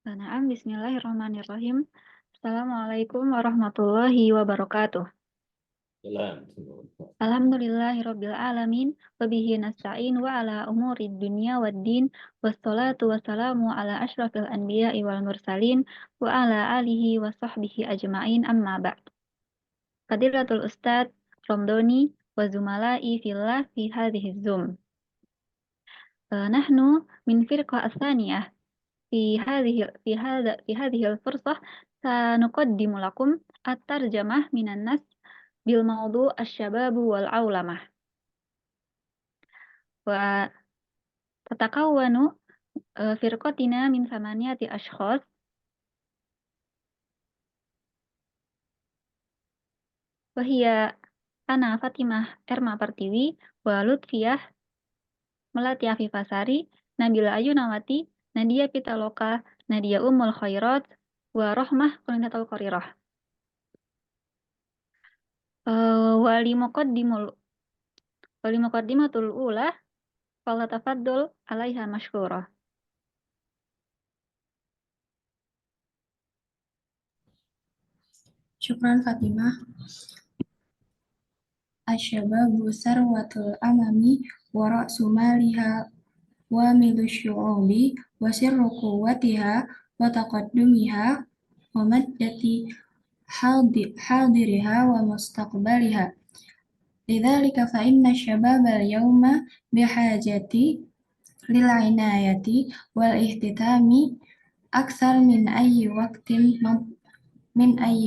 Naam, bismillahirrahmanirrahim. Assalamualaikum warahmatullahi wabarakatuh. Salam. Alhamdulillahirabbil alamin wa bihi nasta'in wa ala umurid dunya waddin wassalatu wassalamu ala asyrafil anbiya'i wal mursalin wa ala alihi wa sahbihi ajma'in amma ba'd. Fadilatul Ustadz Romdoni wa zumala'i fillah fi hadhihi Zoom. Nahnu min firqah as-saniyah في هذه الفرصة سنقدم لكم الترجمة من النص بالموضوع الشباب والعولمة. وتتكون فرقتنا من 8 أشخاص، وهي أنا فاطمة إرما Pertiwi ولطفية Melati Afifasari, Nabila Ayunawati, Nadia Pitaloka, Nadia Ummul Khairat, wa Rahmah Qulinatul Qarirah. Walimuqaddimatul ula falatafaddul alaiha mashkurah. Syukran Fatimah. Asyababu sarwatul amami wa ra'su maliha wa milu syu'ubi wa sirru quwwatiha wa taqaddumiha wa maddati hadiriha wa mustaqbaliha. Lidzalika fa inna syababal yawma bihajati lil inayati wal ihtitami aktsar min ayyi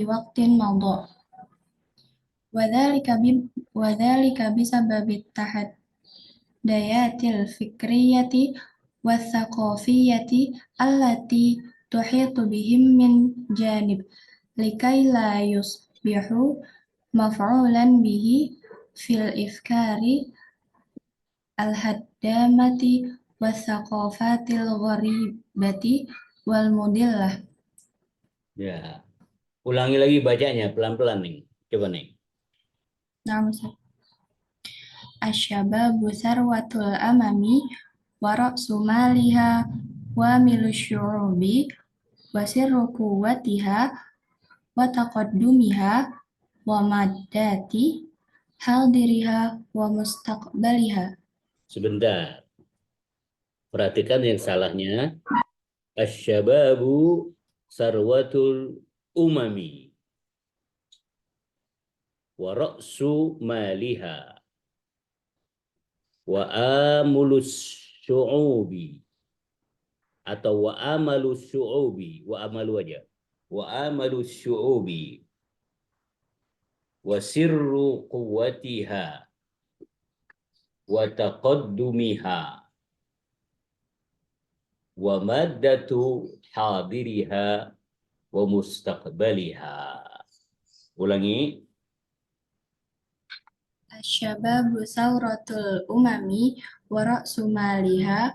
waqtin madha. وذلك بسبب التحديات الفكرية والثقافية التي تحيط بهم من جانب لكي لا يصبحوا مفعولا به في الأفكار الهدامة والثقافات الغريبة والمضلة. Ya, ulangi lagi bacanya pelan-pelan nih. Coba nih. Nah, asyababu sarwatul amami wa ra'su maliha wa milu syu'ubi wa sirru quwwatiha wa taqaddumiha wa maddati hadiriha wa mustaqbaliha. Sebentar. Perhatikan yang salahnya. Asyababu sarwatul umami wa ra'su maliha wa amulus syu'ubi atau wa amalus syu'ubi, wa amalu aja, wa amalus syu'ubi wa sirru quwwatiha wa taqaddumiha wa maddatu hadiriha wa mustaqbaliha. Ulangi. Asyababu sawratul umami wa ra'su maliha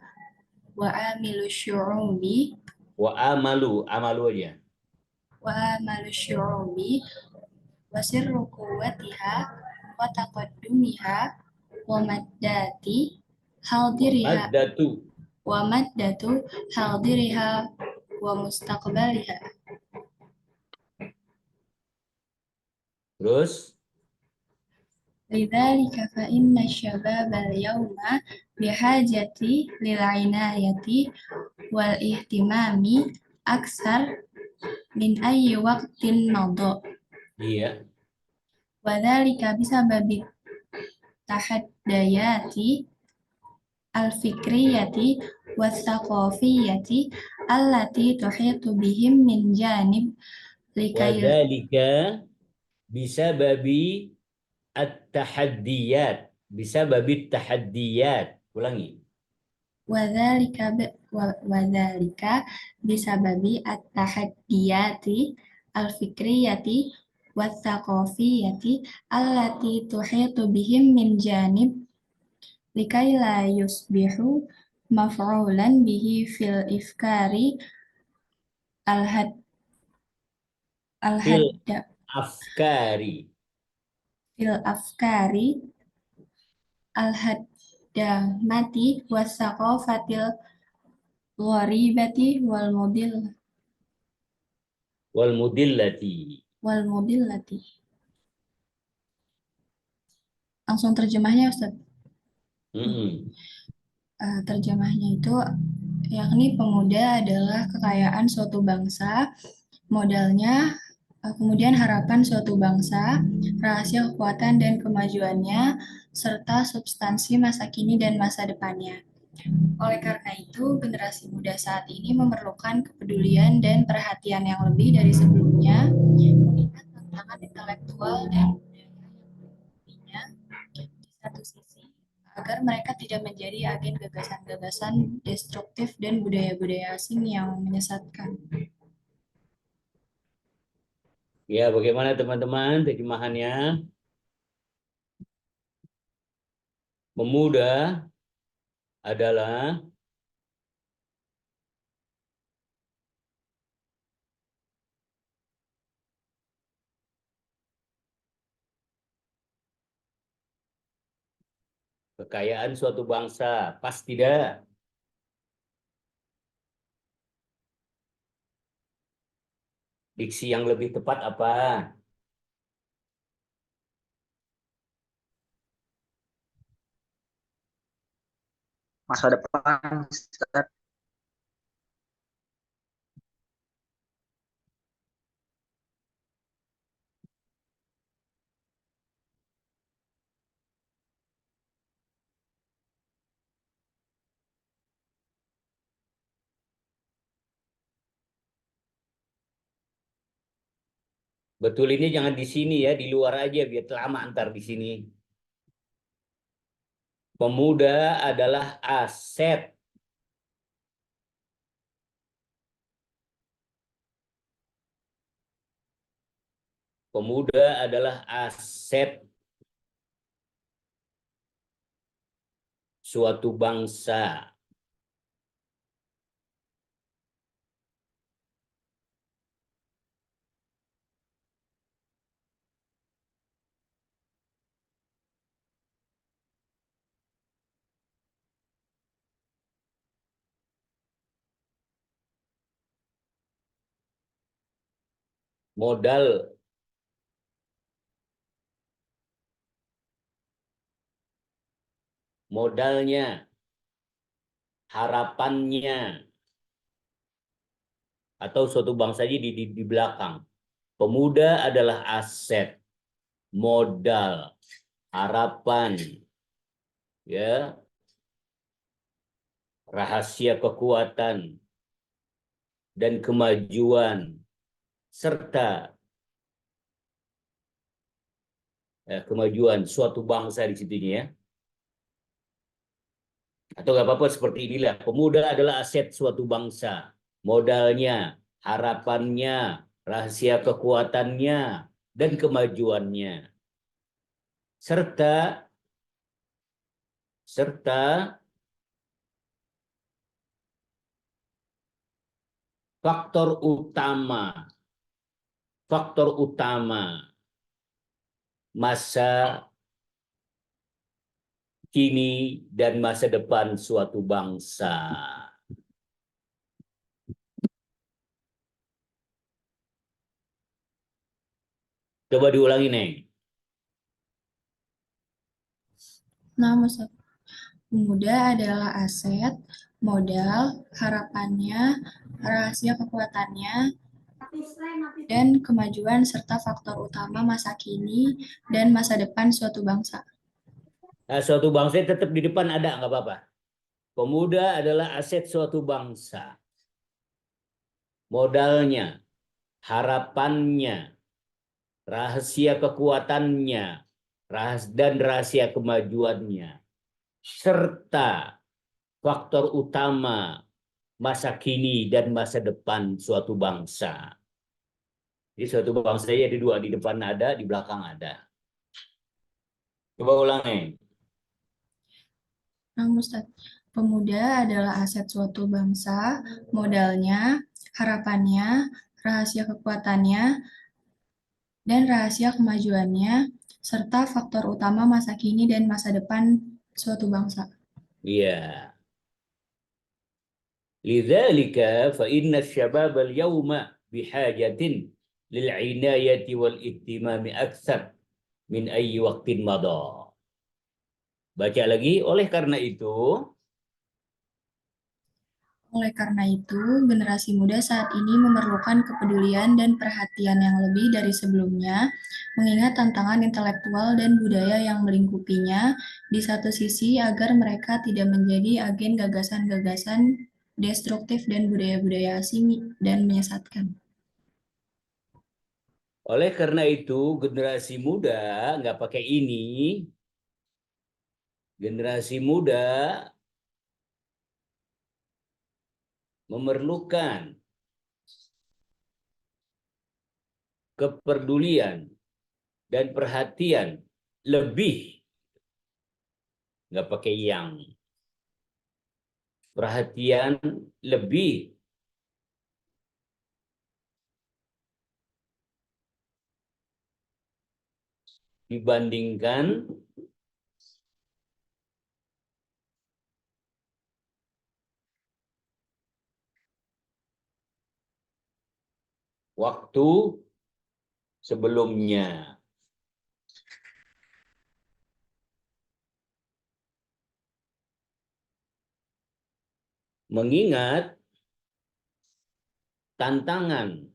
wa amilu syu'ubi Wa amalu aja. wa amalu syu'ubi wa sirru quwwatiha wa taqaddumiha wa maddati hadiriha wa maddatu hadiriha wa mustaqbaliha. Terus Lidzalika fa inna syababal yawma bihajati lil inayati wal ihtimami aksar min ayyi waqtin madha. iya. Wa dzalika bisababi tahaddayati al-fikriyati was-saqafiyati allati tuhitu bihim min janib likai Wadzalika bisababi at-tahaddiyat. Bisababi tahaddiyat. Ulangi. wadzalika bisababi at-tahaddiyati al-fikriyati was-saqafiyati allati tuhitu bihim min janib likai la yusbihu maf'ulan bihi fil ifkari al-hadda Afkari. fil afkari al-haddamati was-saqafatil gharibati wal mudil. Wal mudillati. wal mudillati. Langsung terjemahnya Ustaz. Mm-mm. Terjemahnya itu yakni pemuda adalah kekayaan suatu bangsa, modalnya, kemudian harapan suatu bangsa, rahasia kekuatan dan kemajuannya, serta substansi masa kini dan masa depannya. Oleh karena itu, generasi muda saat ini memerlukan kepedulian dan perhatian yang lebih dari sebelumnya, mengingat tantangan intelektual dan budaya yang menghadapinya di satu sisi, agar mereka tidak menjadi agen gagasan-gagasan destruktif dan budaya-budaya asing yang menyesatkan. Ya, bagaimana teman-teman terjemahannya? Pemuda adalah kekayaan suatu bangsa. Pas tidak? Diksi yang lebih tepat apa? Masa depan, Ustaz. Betul ini jangan di sini ya, di luar aja biar lama antar di sini. Pemuda adalah aset. Pemuda adalah aset suatu bangsa. Modal modalnya, harapannya, atau suatu bangsa aja di belakang. Pemuda adalah aset, modal, harapan, ya, rahasia kekuatan dan kemajuan serta kemajuan suatu bangsa di situnya ya. Atau nggak apa-apa seperti inilah. Pemuda adalah aset suatu bangsa, modalnya, harapannya, rahasia kekuatannya, dan kemajuannya. Serta faktor utama masa kini dan masa depan suatu bangsa. Coba diulangi, Neng. Nah, Ustaz, pemuda adalah aset, modal, harapannya, rahasia kekuatannya, dan kemajuan serta faktor utama masa kini dan masa depan suatu bangsa. Nah, suatu bangsa tetap di depan ada, nggak apa-apa. Pemuda adalah aset suatu bangsa. Modalnya, harapannya, rahasia kekuatannya, dan rahasia kemajuannya. Serta faktor utama masa kini dan masa depan suatu bangsa. Jadi suatu bangsa ya di dua, di depan ada, di belakang ada. Coba ulangi. Nah, Ustaz, pemuda adalah aset suatu bangsa, modalnya, harapannya, rahasia kekuatannya, dan rahasia kemajuannya, serta faktor utama masa kini dan masa depan suatu bangsa. Iya. Lidzalika fa inna syabab al-yawma bihajatin lil inayati wal ihtimami aktsar min ayyi waqtin madha. Baca lagi, oleh karena itu generasi muda saat ini memerlukan kepedulian dan perhatian yang lebih dari sebelumnya, mengingat tantangan intelektual dan budaya yang melingkupinya, di satu sisi agar mereka tidak menjadi agen gagasan-gagasan destruktif dan budaya-budaya asing dan menyesatkan. Oleh karena itu, generasi muda nggak pakai ini. Generasi muda memerlukan kepedulian dan perhatian lebih, nggak pakai yang. Perhatian lebih dibandingkan waktu sebelumnya. Mengingat tantangan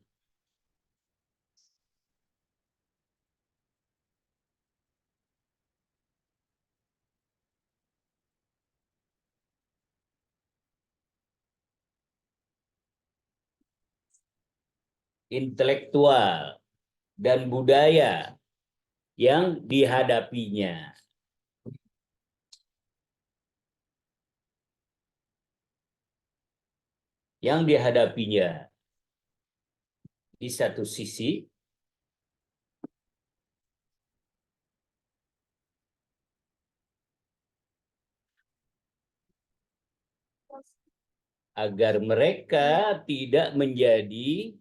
intelektual dan budaya yang dihadapinya. Yang dihadapinya di satu sisi agar mereka tidak menjadi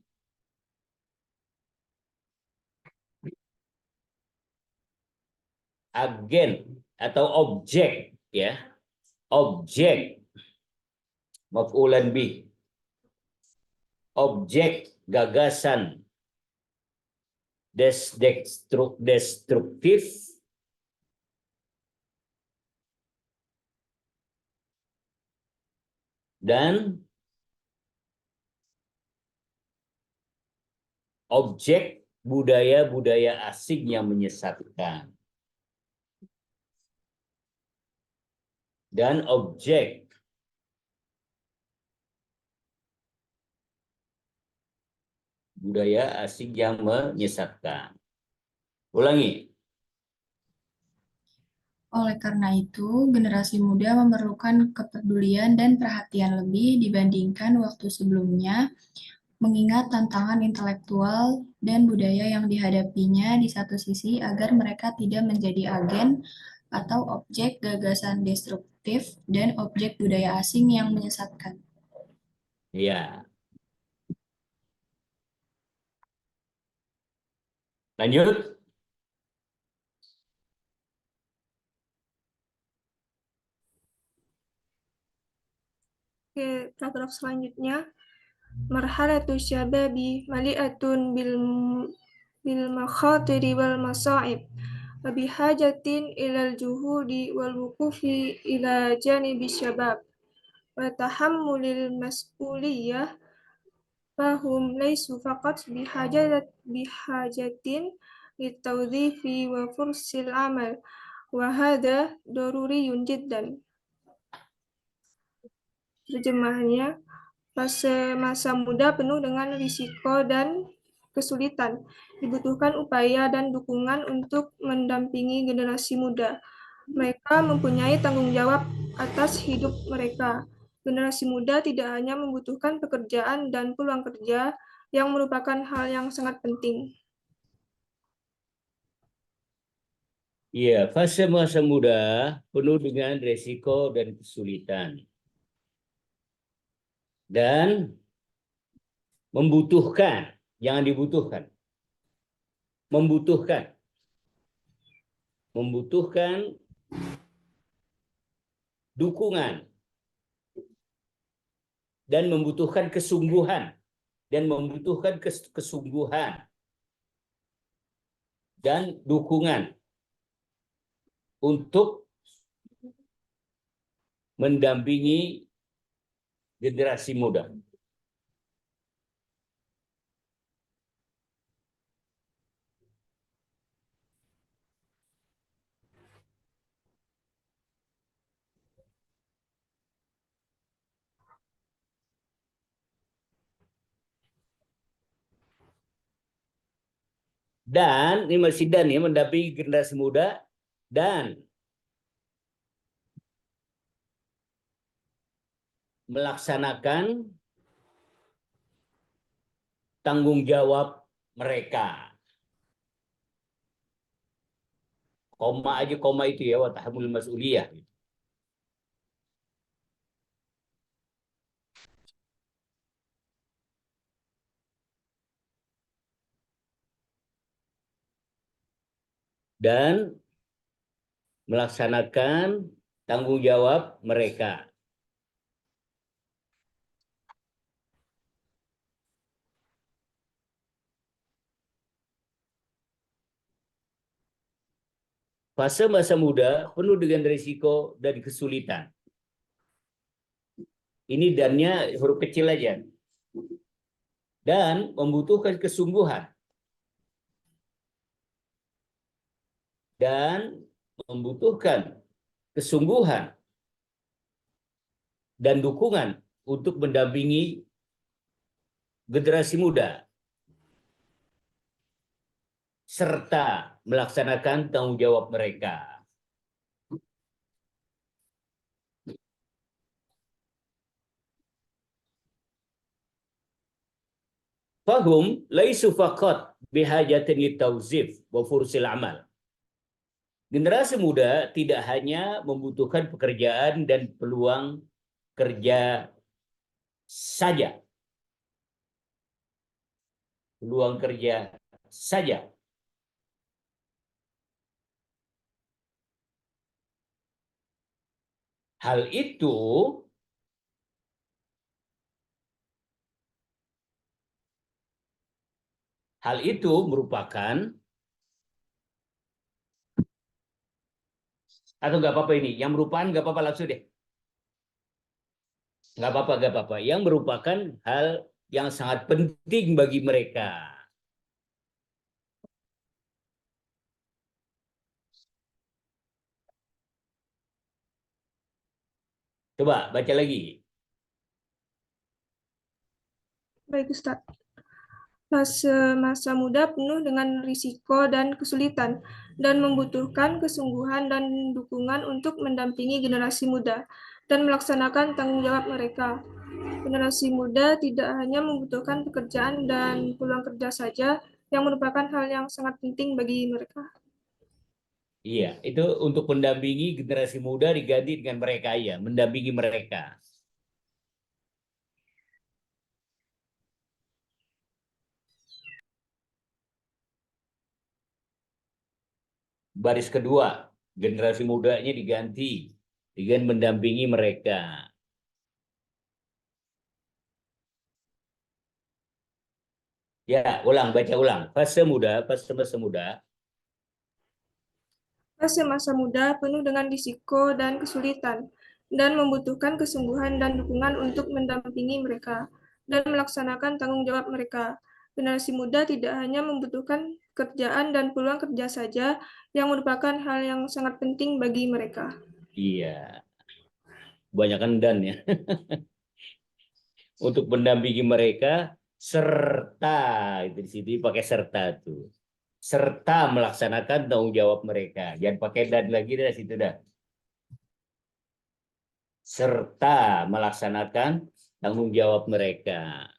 agen atau objek, ya, objek maf'ulan bih, objek gagasan destruktif dan objek budaya-budaya asing yang menyesatkan. Dan objek budaya asing yang menyesatkan. Ulangi. Oleh karena itu, generasi muda memerlukan kepedulian dan perhatian lebih dibandingkan waktu sebelumnya, mengingat tantangan intelektual dan budaya yang dihadapinya di satu sisi agar mereka tidak menjadi agen atau objek gagasan destruktif dan objek budaya asing yang menyesatkan. Ya. Lanjut. Oke, paragraf selanjutnya. Marhalatu syababi mali'atun bil makhatiri wal masa'ib wa bihajatin ilal juhudi wal wukufi ila janibi syabab wa tahammulil mas'uliyah fahum laysu faqat bihajatin litawdhifi wa fursil amal wa hadha daruriyun jiddan. Terjemahannya, masa muda penuh dengan risiko dan kesulitan. Dibutuhkan upaya dan dukungan untuk mendampingi generasi muda. Mereka mempunyai tanggung jawab atas hidup mereka. Generasi muda tidak hanya membutuhkan pekerjaan dan peluang kerja yang merupakan hal yang sangat penting. Iya, fase masa muda penuh dengan resiko dan kesulitan. Dan membutuhkan, jangan dibutuhkan. Membutuhkan dukungan dan membutuhkan kesungguhan dan membutuhkan kesungguhan dan dukungan untuk mendampingi generasi muda. Dan ini masih dan ya, mendampingi generasi muda dan melaksanakan tanggung jawab mereka. Koma aja, koma itu ya, wa tahammul mas'uliyah. Dan melaksanakan tanggung jawab mereka. Fase masa muda penuh dengan risiko dan kesulitan. Ini dannya huruf kecil aja. Dan membutuhkan kesungguhan. Dan membutuhkan kesungguhan dan dukungan untuk mendampingi generasi muda serta melaksanakan tanggung jawab mereka. Fahum laisu faqat bihajatin litawzif wa fursil amal. Generasi muda tidak hanya membutuhkan pekerjaan dan peluang kerja saja. Peluang kerja saja. Hal itu merupakan, atau nggak apa-apa ini, yang merupakan nggak apa-apa langsung deh. Nggak apa-apa. Yang merupakan hal yang sangat penting bagi mereka. Coba baca lagi. Baik, Ustaz. Fase masa muda penuh dengan risiko dan kesulitan dan membutuhkan kesungguhan dan dukungan untuk mendampingi generasi muda dan melaksanakan tanggung jawab mereka. Generasi muda tidak hanya membutuhkan pekerjaan dan peluang kerja saja, yang merupakan hal yang sangat penting bagi mereka. Iya, itu untuk mendampingi generasi muda diganti dengan mereka ya, mendampingi mereka. Baris kedua, generasi mudanya diganti dengan mendampingi mereka. Ya, baca ulang. Fase masa muda. Fase masa muda penuh dengan risiko dan kesulitan dan membutuhkan kesungguhan dan dukungan untuk mendampingi mereka dan melaksanakan tanggung jawab mereka. Generasi muda tidak hanya membutuhkan kerjaan dan peluang kerja saja, yang merupakan hal yang sangat penting bagi mereka. Iya. Kebanyakan dan ya. Untuk mendampingi mereka serta, itu di sini pakai serta tuh. Serta melaksanakan tanggung jawab mereka. Jangan pakai dan lagi dari situ dah. Serta melaksanakan tanggung jawab mereka.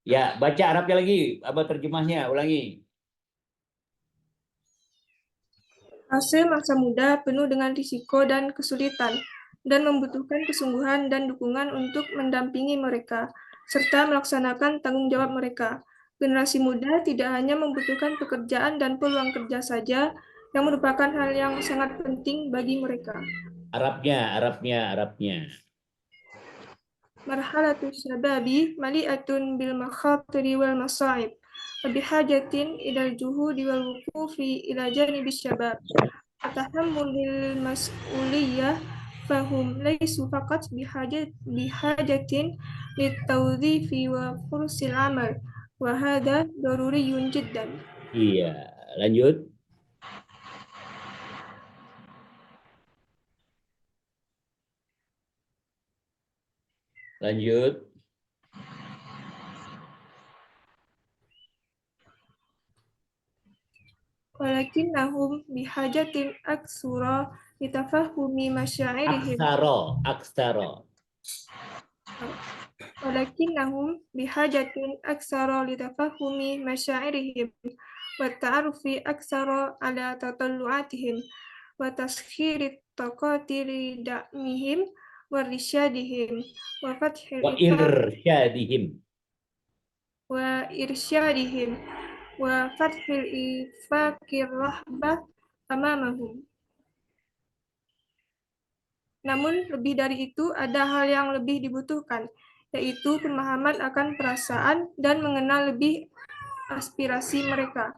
Ya, baca Arabnya lagi, apa terjemahnya? Ulangi. Fase masa muda penuh dengan risiko dan kesulitan dan membutuhkan kesungguhan dan dukungan untuk mendampingi mereka serta melaksanakan tanggung jawab mereka. Generasi muda tidak hanya membutuhkan pekerjaan dan peluang kerja saja, yang merupakan hal yang sangat penting bagi mereka. Arabnya. Marhalatu syababi mali'atun bil makhatiri wal masa'ib wa bihajatin ilal juhudi wal wuqufi ila janibi syabab wa tahammulil mas'uliyah fahum laysu faqat bihajatin litawdhifi wa fursil amal wa hadha daruriyun jiddan. Iya, lanjut. Lanjut. Walakinnahum bihajatin aksura litafahumi masyairihim. Aksaro. Walakinnahum bihajatin aksara litafahumi masyairihim wa ta'arufi aksara ala tatallu'atihim wa taskhiri taqati lida'mihim wa risyadihim wa fathil Wa irsyadihim. wa irsyadihim wa fathil ifakir rahbah amamahum. Namun lebih dari itu ada hal yang lebih dibutuhkan, yaitu pemahaman akan perasaan dan mengenal lebih aspirasi mereka,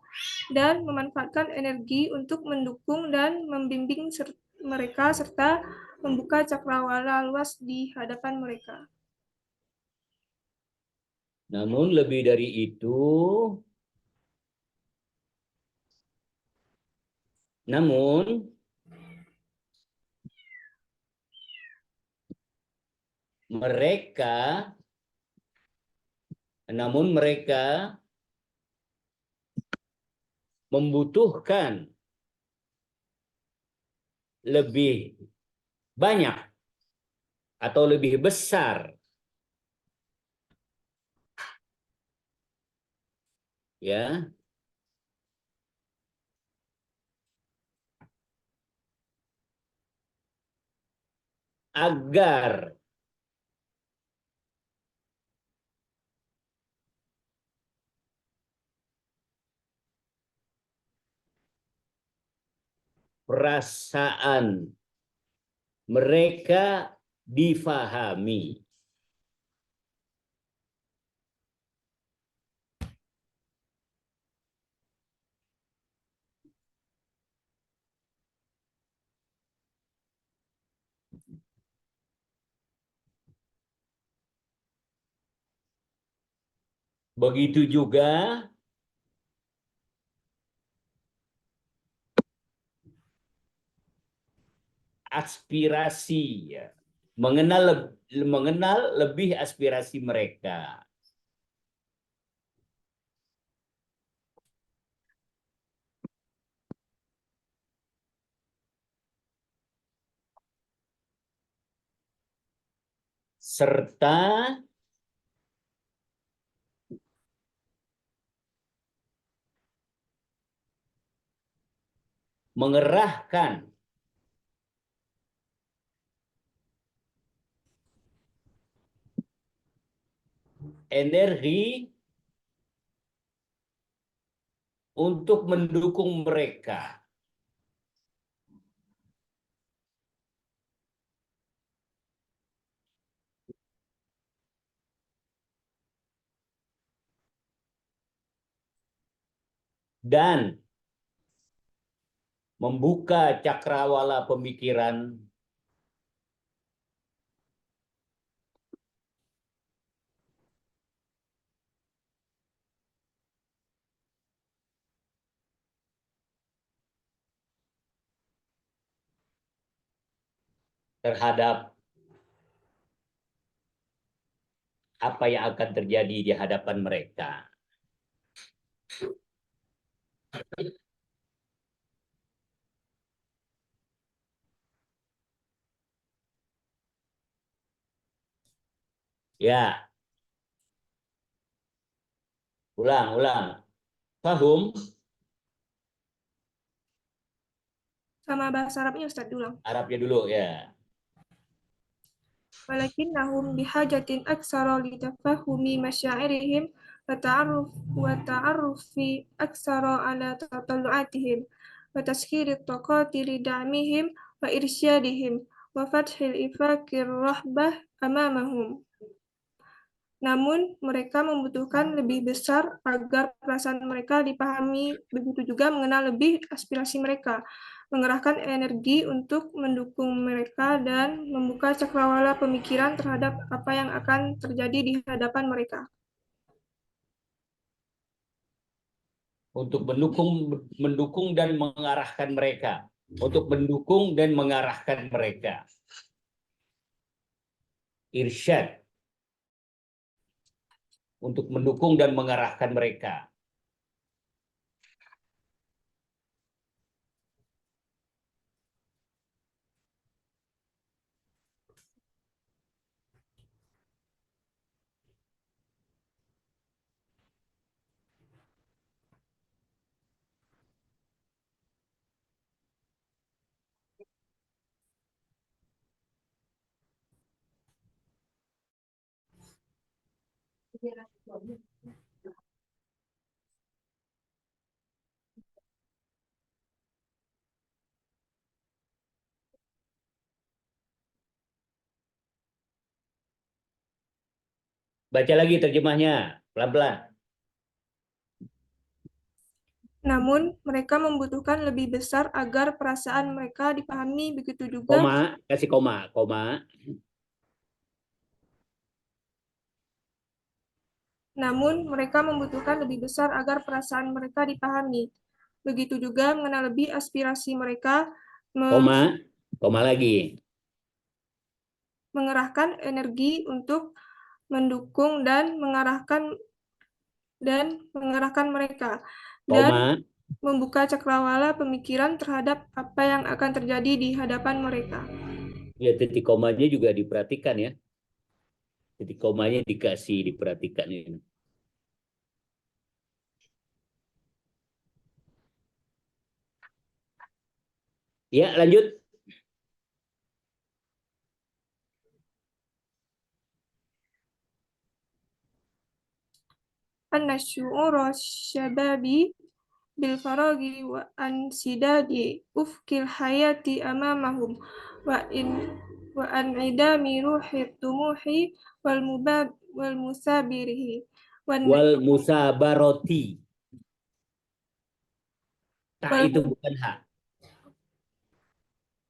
dan memanfaatkan energi untuk mendukung dan membimbing mereka serta membuka cakrawala luas di hadapan mereka. Namun lebih dari itu, mereka membutuhkan lebih banyak atau lebih besar ya agar perasaan mereka difahami. Begitu juga aspirasi, ya. mengenal lebih aspirasi mereka. Serta mengerahkan energi untuk mendukung mereka. Dan membuka cakrawala pemikiran terhadap apa yang akan terjadi di hadapan mereka. Ya. Ulang. Paham? Sama bahasa Arabnya Ustaz, ulang. Arabnya dulu ya. Walakinnahum bihajatin aksara litafahumi masyairihim wa ta'arrufi aksara ala tatallu'atihim wa taskhiri taqati lida'mihim wa irsyadihim وفتح الإفاق الرهبة أمامهم. Namun, mereka membutuhkan lebih besar agar perasaan mereka dipahami, begitu juga mengenal lebih aspirasi mereka, mengerahkan energi untuk mendukung mereka, dan membuka cakrawala pemikiran terhadap apa yang akan terjadi di hadapan mereka. Untuk mendukung dan mengarahkan mereka. Untuk mendukung dan mengarahkan mereka. Irsyad. Untuk mendukung dan mengarahkan mereka. Baca lagi terjemahnya, pelan-pelan. Namun, mereka membutuhkan lebih besar agar perasaan mereka dipahami, begitu juga Koma, kasih koma. Namun, mereka membutuhkan lebih besar agar perasaan mereka dipahami. Begitu juga mengenal lebih aspirasi mereka, Koma lagi. mengerahkan energi untuk mendukung dan mengarahkan mereka, dan membuka cakrawala pemikiran terhadap apa yang akan terjadi di hadapan mereka. Ya, titik komanya juga diperhatikan ya. Titik komanya diperhatikan ini. Ya, lanjut. Anna syu'ura syababi bil faragi wa ansidadi ufkil hayati amamahum wa an idami ruhi tumuhi wal musabirihi Wal musabaroti. Tak itu bukan hak.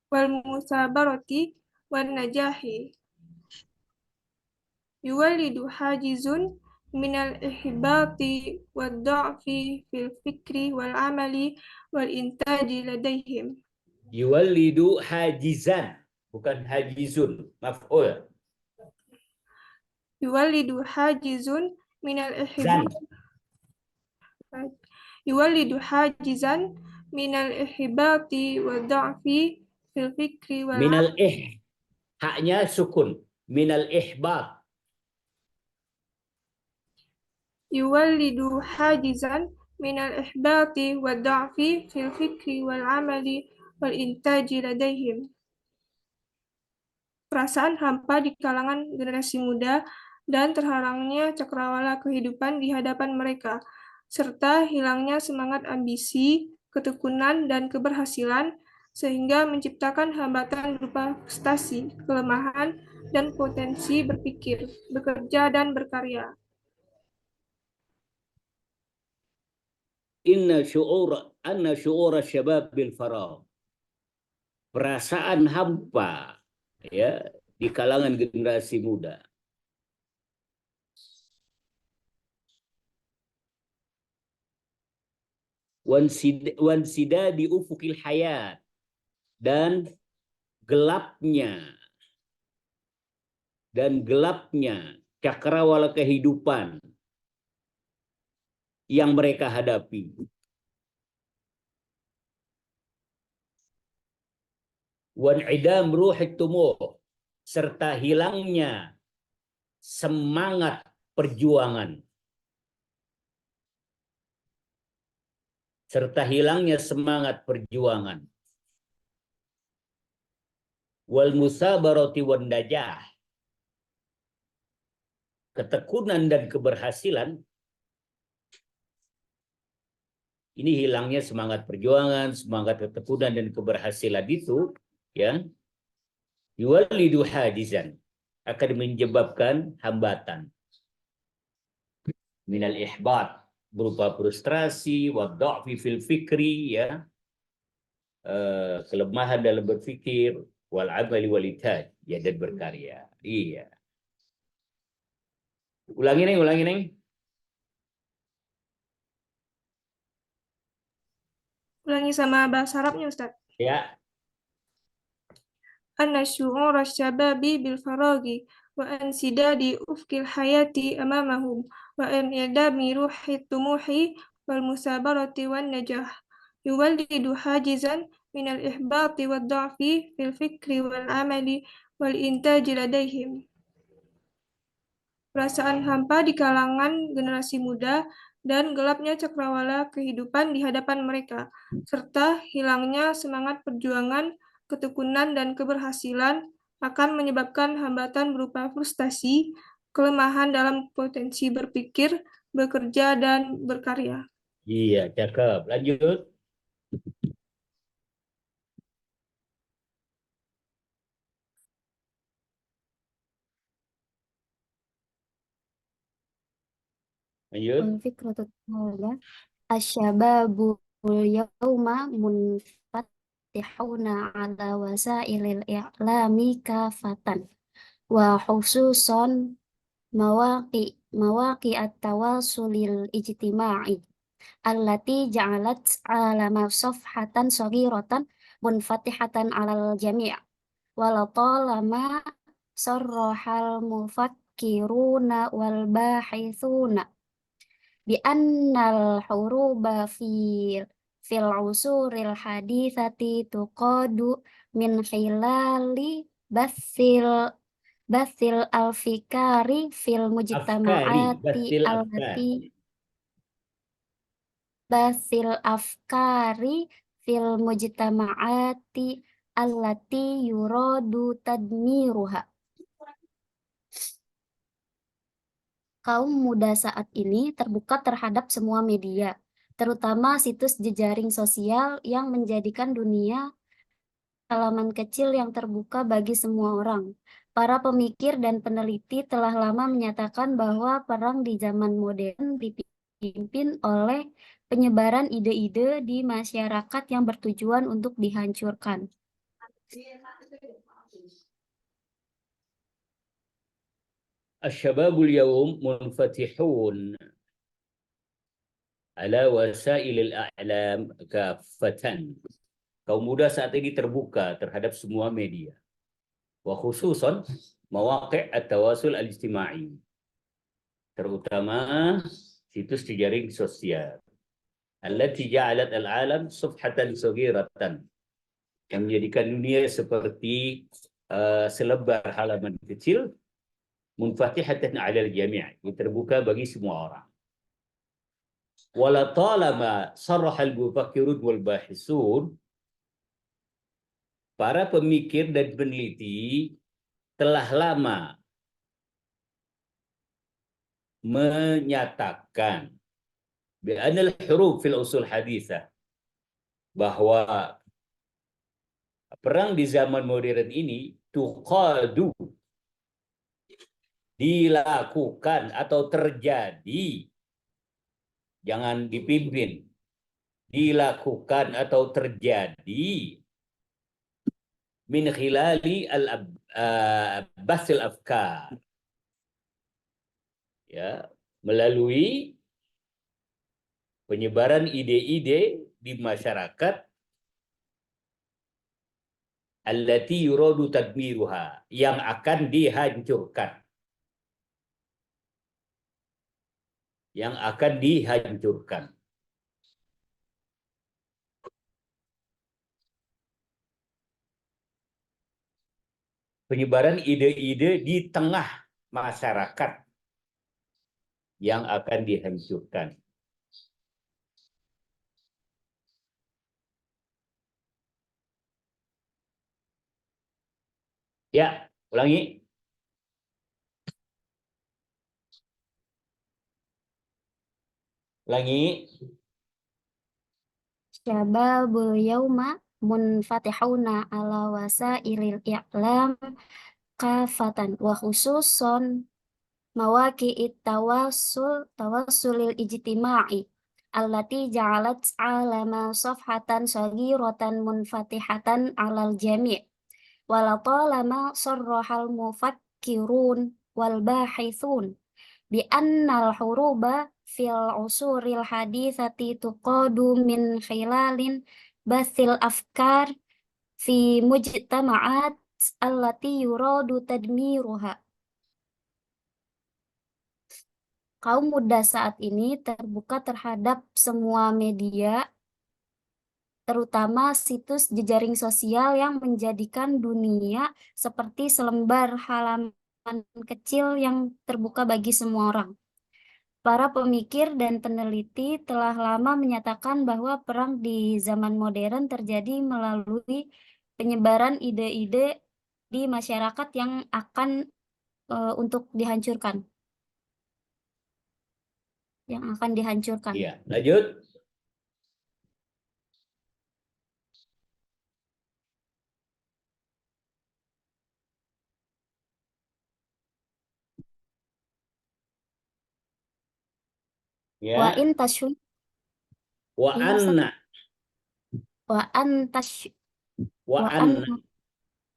wal musabarati wan najahi yuwalidu hajizun minal ihbati wad da'fi fil fikri wal amali wal intaji ladaihim. Yuwallidu hajizan, bukan hajizun. Maf'ul. Yuwalidu hajizun minal Zan. yuwalidu hajizan minal ihbati wad da'fi fil fikri wal Minal haknya sukun. Minal ihbat. yuwalidu hajizan minal ihbati wad da'fi fil fikri wal amali wal intaji ladaihim. Perasaan hampa di kalangan generasi muda dan terhalangnya cakrawala kehidupan di hadapan mereka, serta hilangnya semangat ambisi, ketekunan, dan keberhasilan, sehingga menciptakan hambatan berupa frustasi, kelemahan, dan potensi berpikir, bekerja, dan berkarya. Anna syu'ura syabab bil faragh. Perasaan hampa ya di kalangan generasi muda. Wansida di ufukil hayat, dan gelapnya cakrawala kehidupan yang mereka hadapi. Wan idam ruhit tumuh, serta hilangnya semangat perjuangan. Wal musabarati wan najah, ketekunan dan keberhasilan. Ini hilangnya semangat perjuangan, semangat ketekunan dan keberhasilan itu, ya, yuwallidu hajizan, akan menyebabkan hambatan, minal ihbat, berupa frustrasi, wa dha'fi fil fikri, ya, kelemahan dalam berfikir, wal amali wal ithad, ya, dan berkarya. Iya. Ulangi neng. Ulangi sama bahasa Arabnya, Ustaz. Ya. أن شعور الشباب بالفراغ وانسداد أفق الحياة أمامهم وانعدام روح الطموح والمثابرة والنجاح يولد حاجزا من الإحباط والضعف في الفكر والعمل والإنتاج لديهم. Perasaan hampa di kalangan generasi muda dan gelapnya cakrawala kehidupan di hadapan mereka, serta hilangnya semangat perjuangan, ketekunan, dan keberhasilan akan menyebabkan hambatan berupa frustasi, kelemahan dalam potensi berpikir, bekerja, dan berkarya. Iya, cakep. Lanjut. Lanjut. Al-fikratu tsaniya asy-syababu yauma munfatihuna ala wasailil i'lami kafatan wa khususan mawaqi at-tawasulil ijtima'i allati ja'alat alama safhatan saghiratan munfatihatan alal jami' wa talama sarrahal mufakkiruna wal bahithuna bi'annal huruba fil usuril hadithati tuqadu min khilali bathil alfikari fil Afkari, mujtama'ati batil afkar. allati bathil afkari fil mujtama'ati allati yuradu tadmiruha. Kaum muda saat ini terbuka terhadap semua media, terutama situs jejaring sosial yang menjadikan dunia halaman kecil yang terbuka bagi semua orang. Para pemikir dan peneliti telah lama menyatakan bahwa perang di zaman modern dipimpin oleh penyebaran ide-ide di masyarakat yang bertujuan untuk dihancurkan. Asy-syababul yawm munfatihun ala wasailil a'lam kafatan. Kaum muda saat ini terbuka terhadap semua media. Wa khususan mawaqi' at-tawasul al-ijtima'i. Terutama situs jejaring sosial. Allati ja'alat al-alam safhatan saghiratan. Yang menjadikan dunia seperti selebar halaman kecil munfatihatan 'alal jami', terbuka bagi semua orang. Wala talama sarraha al-mufakkirun wal bahisun, para pemikir dan peneliti telah lama menyatakan bi'anal huruf fil usul hadithah, bahwa perang di zaman modern ini tuqadu, dilakukan atau terjadi, jangan dipimpin, dilakukan atau terjadi min khilali basil afkar, ya, melalui penyebaran ide-ide di masyarakat allati yuradu tadmiruha, yang akan dihancurkan, yang akan dihancurkan. Penyebaran ide-ide di tengah masyarakat yang akan dihancurkan. Ya, ulangi. Ulangi. Syababul yauma munfatihuna ala wasailil i'lam kafatan wa khususon mawaqi'it tawassulil ijtima'i allati ja'alat alama safhatan saghiratan munfatihatan alal jami' walatalama sarrahal mufakkirun wal bahithun bi annal huruba fil usuril hadithati tuqadu min khilalin bathil afkar fi mujtama'at allati yuradu tadmiruha. Kaum muda saat ini terbuka terhadap semua media, terutama situs jejaring sosial yang menjadikan dunia seperti selembar halaman kecil yang terbuka bagi semua orang. Para pemikir dan peneliti telah lama menyatakan bahwa perang di zaman modern terjadi melalui penyebaran ide-ide di masyarakat yang akan untuk dihancurkan. Yang akan dihancurkan. Iya, lanjut. Ya. Wa in tashwi Wa anna. wa an tash Wa wa anna. an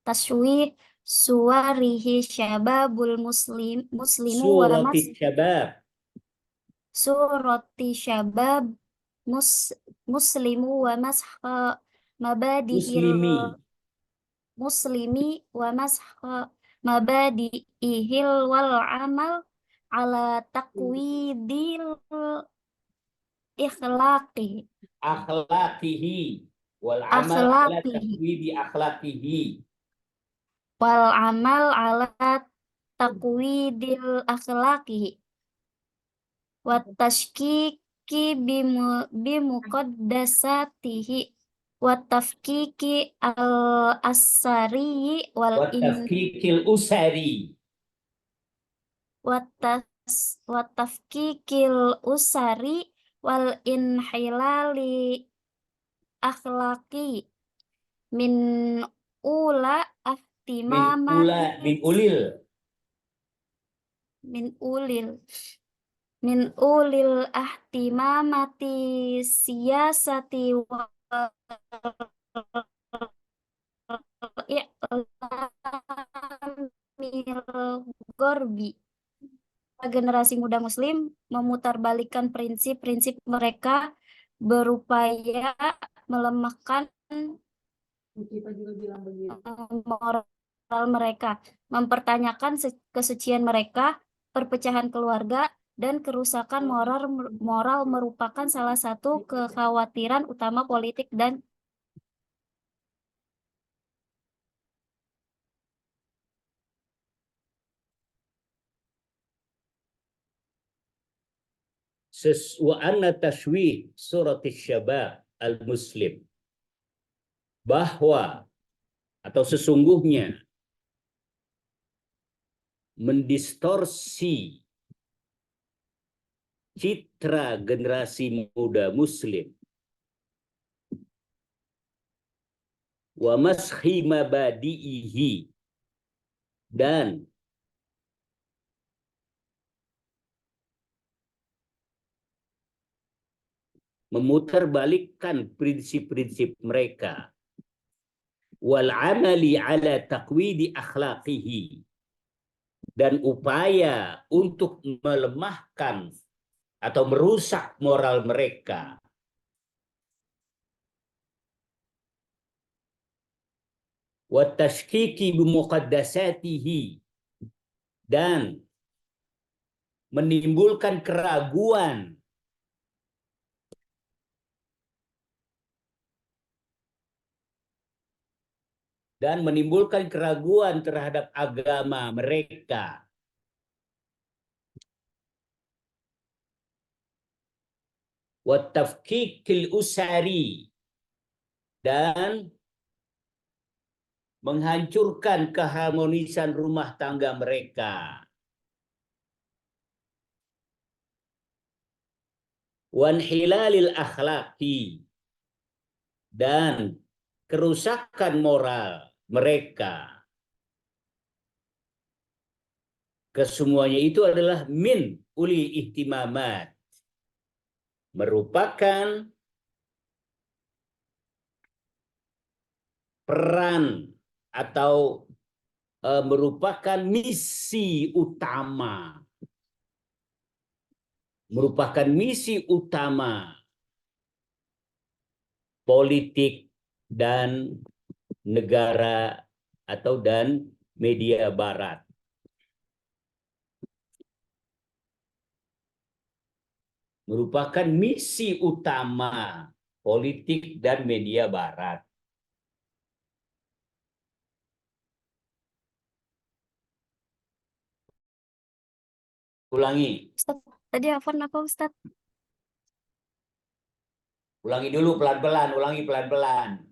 tashwi suwarihi syababul muslimu wa Surati syabab. surati syabab muslimu wa masha mabadihil muslimi wa masha mabadihil wal amal ala taqwidil ikhlaqi Akhlaqihi. Wal amal ala akhlaqihi taqwidi akhlaqihi. wal amal ala taqwidil akhlaqihi wa tashkiki bimuqaddasatihi wa tafkiki al-asari Wa tafkikil usari. wa tafkikil usari wal inhilali akhlaqi min ula Min ulil. min ulil ahtimamati siyasati wa i'lamil gorbi. Generasi muda muslim memutarbalikkan prinsip-prinsip mereka, berupaya melemahkan moral mereka, mempertanyakan kesucian mereka, perpecahan keluarga, dan kerusakan moral merupakan salah satu kekhawatiran utama politik dan Wa anna tashwih surati syabab al-muslim. Bahwa atau sesungguhnya mendistorsi citra generasi muda muslim wa mashi mabadi'ihi dan memutarbalikkan prinsip-prinsip mereka wal amali ala taqwidi akhlaqihi dan upaya untuk melemahkan atau merusak moral mereka wa tashkiki bimuqaddasatihi dan menimbulkan keraguan terhadap agama mereka. Wa tafkikil usari dan menghancurkan keharmonisan rumah tangga mereka. Wan hilalil akhlaqi dan kerusakan moral mereka, kesemuanya itu adalah min uli ihtimamat, merupakan peran atau merupakan misi utama, politik dan negara dan media barat. Merupakan misi utama politik dan media barat. Ulangi. Ustaz, tadi hafal apa Ustaz? Ulangi dulu pelan-pelan, ulangi pelan-pelan.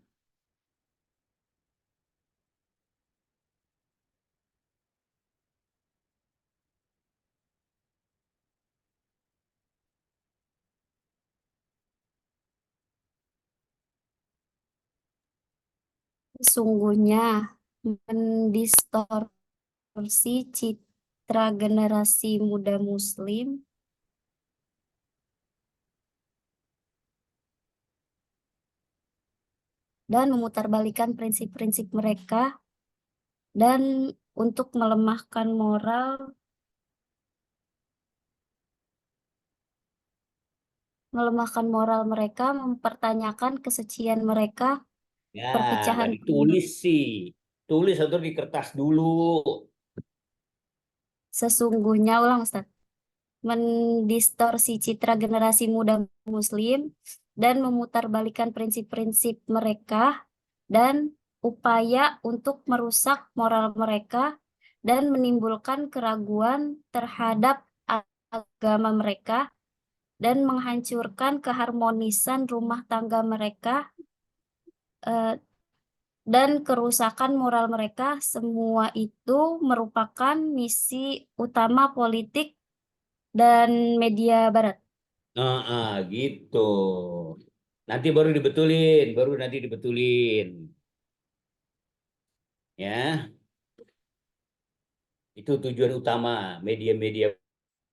Sesungguhnya mendistorsi citra generasi muda Muslim dan memutarbalikkan prinsip-prinsip mereka dan untuk melemahkan moral mereka, mempertanyakan kesucian mereka, Ya, perpecahan nggak ditulis sih. Tulis atau di kertas dulu. Sesungguhnya, ulang Ustaz, mendistorsi citra generasi muda Muslim dan memutarbalikkan prinsip-prinsip mereka dan upaya untuk merusak moral mereka dan menimbulkan keraguan terhadap agama mereka dan menghancurkan keharmonisan rumah tangga mereka dan kerusakan moral mereka. Semua itu merupakan misi utama politik dan media barat. Gitu. Nanti baru dibetulin. Ya, itu tujuan utama media-media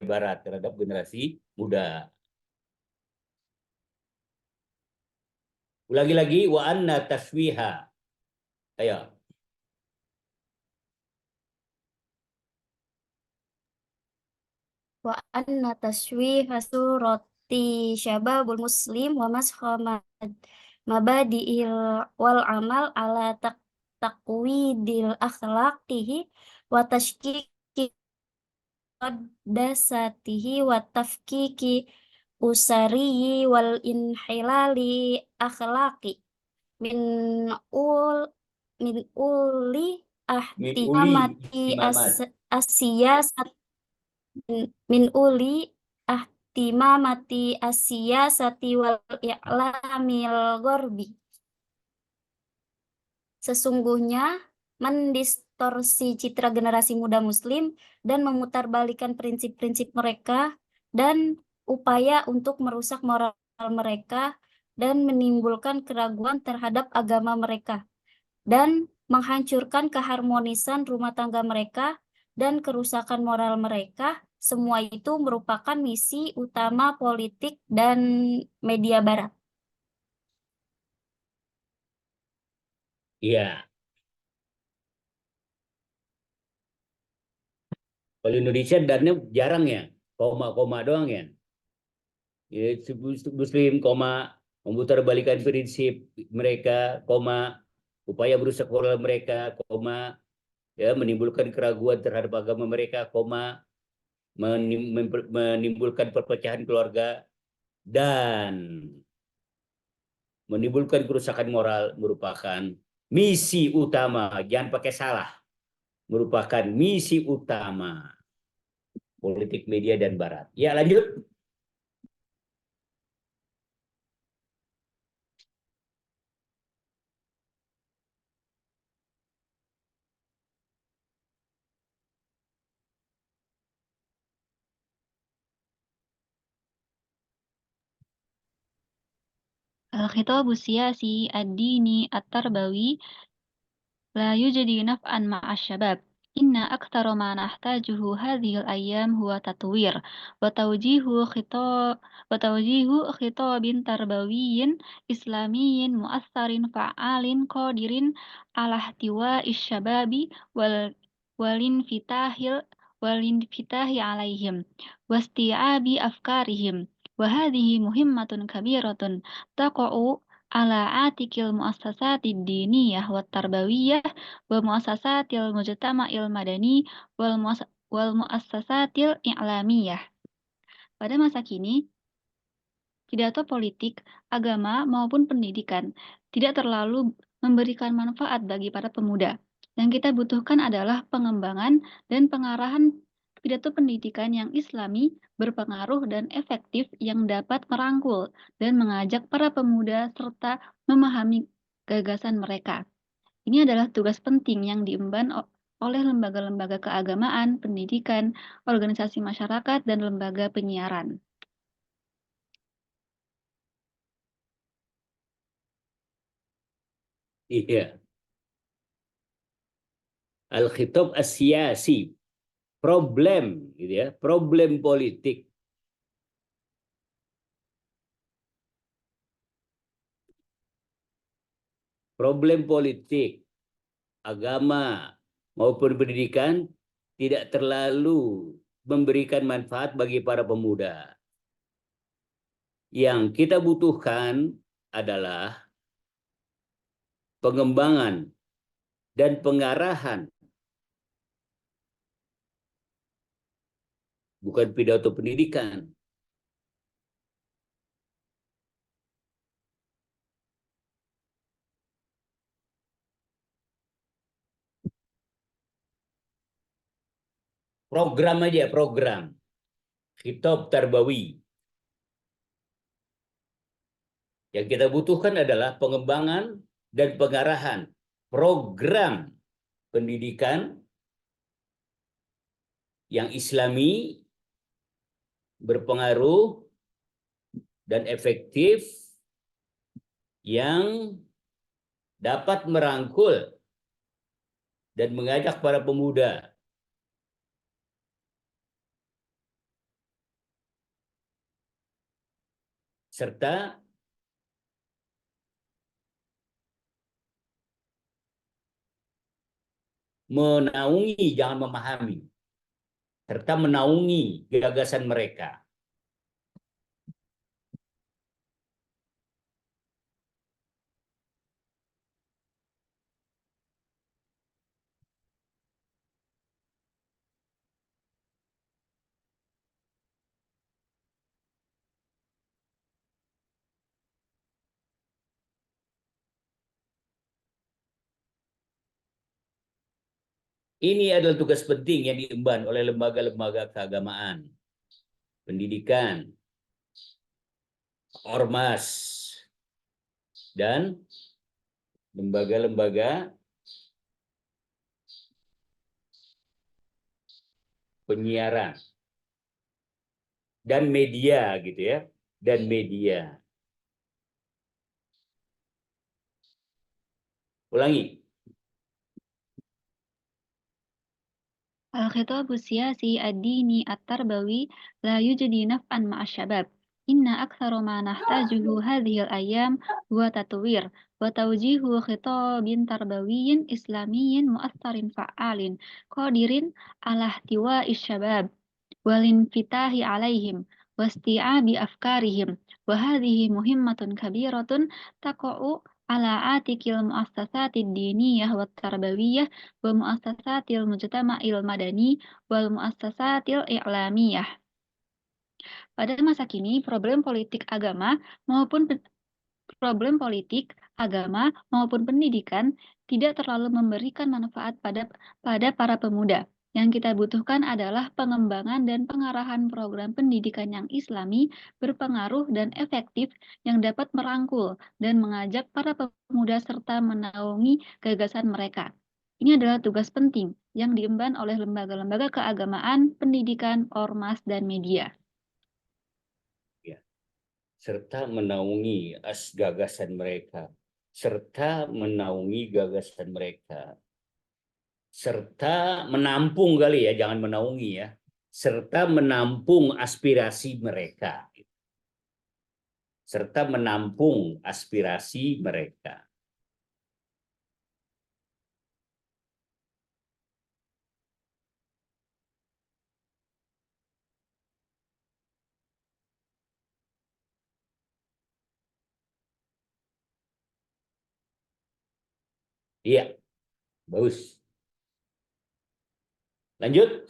barat terhadap generasi muda. Ulangi lagi, wa anna taswiha. Ayo. Wa anna tashwiha surati syababul muslim wa mashamad mabadi'il wal amal ala taqwidil akhlaqihi wa tashkiki qaddasatihi wa tafkiki usariyi wal inhilali akhlaqi min ul min uli Min uli ahtimamati ihtimamat. asiyasat min uli ahtimamati asiyasati wal i'lamil ghorbi. Sesungguhnya mendistorsi citra generasi muda Muslim dan memutarbalikkan prinsip-prinsip mereka dan upaya untuk merusak moral mereka dan menimbulkan keraguan terhadap agama mereka dan menghancurkan keharmonisan rumah tangga mereka dan kerusakan moral mereka. Semua itu merupakan misi utama politik dan media barat. Iya. Kalau Indonesia dannya jarang ya, koma-koma doang ya. Ya, Muslim, koma, memutarbalikkan prinsip mereka, koma, upaya merusak moral mereka, koma, ya, menimbulkan keraguan terhadap agama mereka, koma, menimbulkan perpecahan keluarga, dan menimbulkan kerusakan moral merupakan misi utama, jangan pakai salah, merupakan misi utama politik media dan barat. Ya, lanjut. الخطاب السياسي الديني التربوي لا يوجد نفعا مع الشباب. إن أكثر ما نحتاجه هذه الأيام هو تطوير وتوجيه خطاب تربوي إسلامي مؤثر فعال قادر على احتواء الشباب والانفتاح عليهم واستيعاب أفكارهم، وهذه مهمة كبيرة تقع على عاتق المؤسسات الدينية والتربوية ومؤسسات المجتمع المدني والمؤسسات الإعلامية. Pada masa kini, pidato politik, agama, maupun pendidikan tidak terlalu memberikan manfaat bagi para pemuda. Yang kita butuhkan adalah pengembangan dan pengarahan pidato pendidikan yang islami, berpengaruh dan efektif yang dapat merangkul dan mengajak para pemuda serta memahami gagasan mereka. Ini adalah tugas penting yang diemban oleh lembaga-lembaga keagamaan, pendidikan, organisasi masyarakat, dan lembaga penyiaran. Iya. Al-khitab as-siyasi, problem gitu ya, problem politik. Problem politik, agama maupun pendidikan tidak terlalu memberikan manfaat bagi para pemuda. Yang kita butuhkan adalah pengembangan dan pengarahan, bukan pidato pendidikan. Program aja, program. Khitab tarbawi. Yang kita butuhkan adalah pengembangan dan pengarahan program pendidikan yang islami, berpengaruh dan efektif yang dapat merangkul dan mengajak para pemuda serta menaungi, jangan memahami, serta menaungi gagasan mereka. Ini adalah tugas penting yang diemban oleh lembaga-lembaga keagamaan, pendidikan, ormas, dan lembaga-lembaga penyiaran dan media gitu ya, dan media. Ulangi. الخطاب السياسي الديني التربوي لا يجدي نفعا مع الشباب. إن أكثر ما نحتاجه هذه الأيام هو تطوير وتوجيه خطاب تربوي إسلامي مؤثر فعال قادر على احتواء الشباب والانفتاح عليهم واستيعاب أفكارهم، وهذه مهمة كبيرة تقع على عاتق المؤسسات الدينية والتربوية ومؤسسات المجتمع المدني والمؤسسات الإعلامية. Pada masa kini, problem politik agama maupun pendidikan tidak terlalu memberikan manfaat pada para pemuda. Yang kita butuhkan adalah pengembangan dan pengarahan program pendidikan yang islami, berpengaruh dan efektif yang dapat merangkul dan mengajak para pemuda serta menaungi gagasan mereka. Ini adalah tugas penting yang diemban oleh lembaga-lembaga keagamaan, pendidikan, ormas, dan media. serta menaungi gagasan mereka, serta menaungi gagasan mereka, serta menampung kali ya, jangan menaungi ya, serta menampung aspirasi mereka, serta menampung aspirasi mereka. Iya, bagus. Lanjut.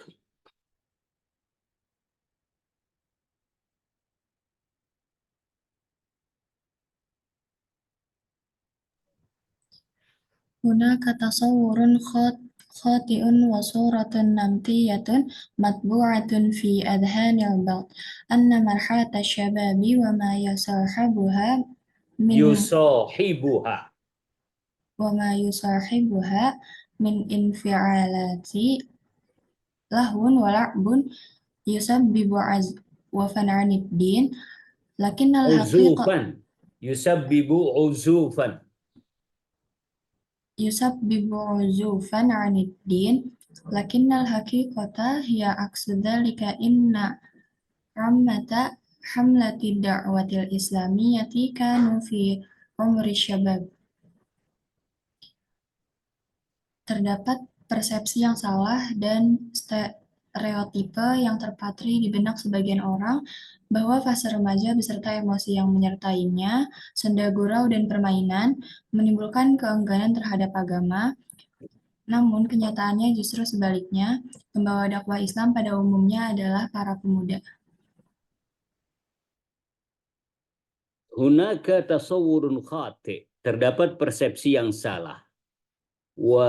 هناك تصور خاطئ وصورة نمطية مطبوعة في أذهان البعض أن مرحلة الشباب وما يصاحبها من انفعالات لهو ولعب يسبب عزوفا عن الدين لكن الحقيقة يسبب عزوفا عن الدين لكن الحقيقة هي عكس ذلك إن عامة حملة الدعوة الإسلامية كانوا في عمر الشباب. Terdapat persepsi yang salah dan stereotipe yang terpatri di benak sebagian orang bahwa fase remaja beserta emosi yang menyertainya, senda gurau dan permainan, menimbulkan keengganan terhadap agama. Namun kenyataannya justru sebaliknya, pembawa dakwah Islam pada umumnya adalah para pemuda. Hunaka tasawwurun khati', terdapat persepsi yang salah. Wa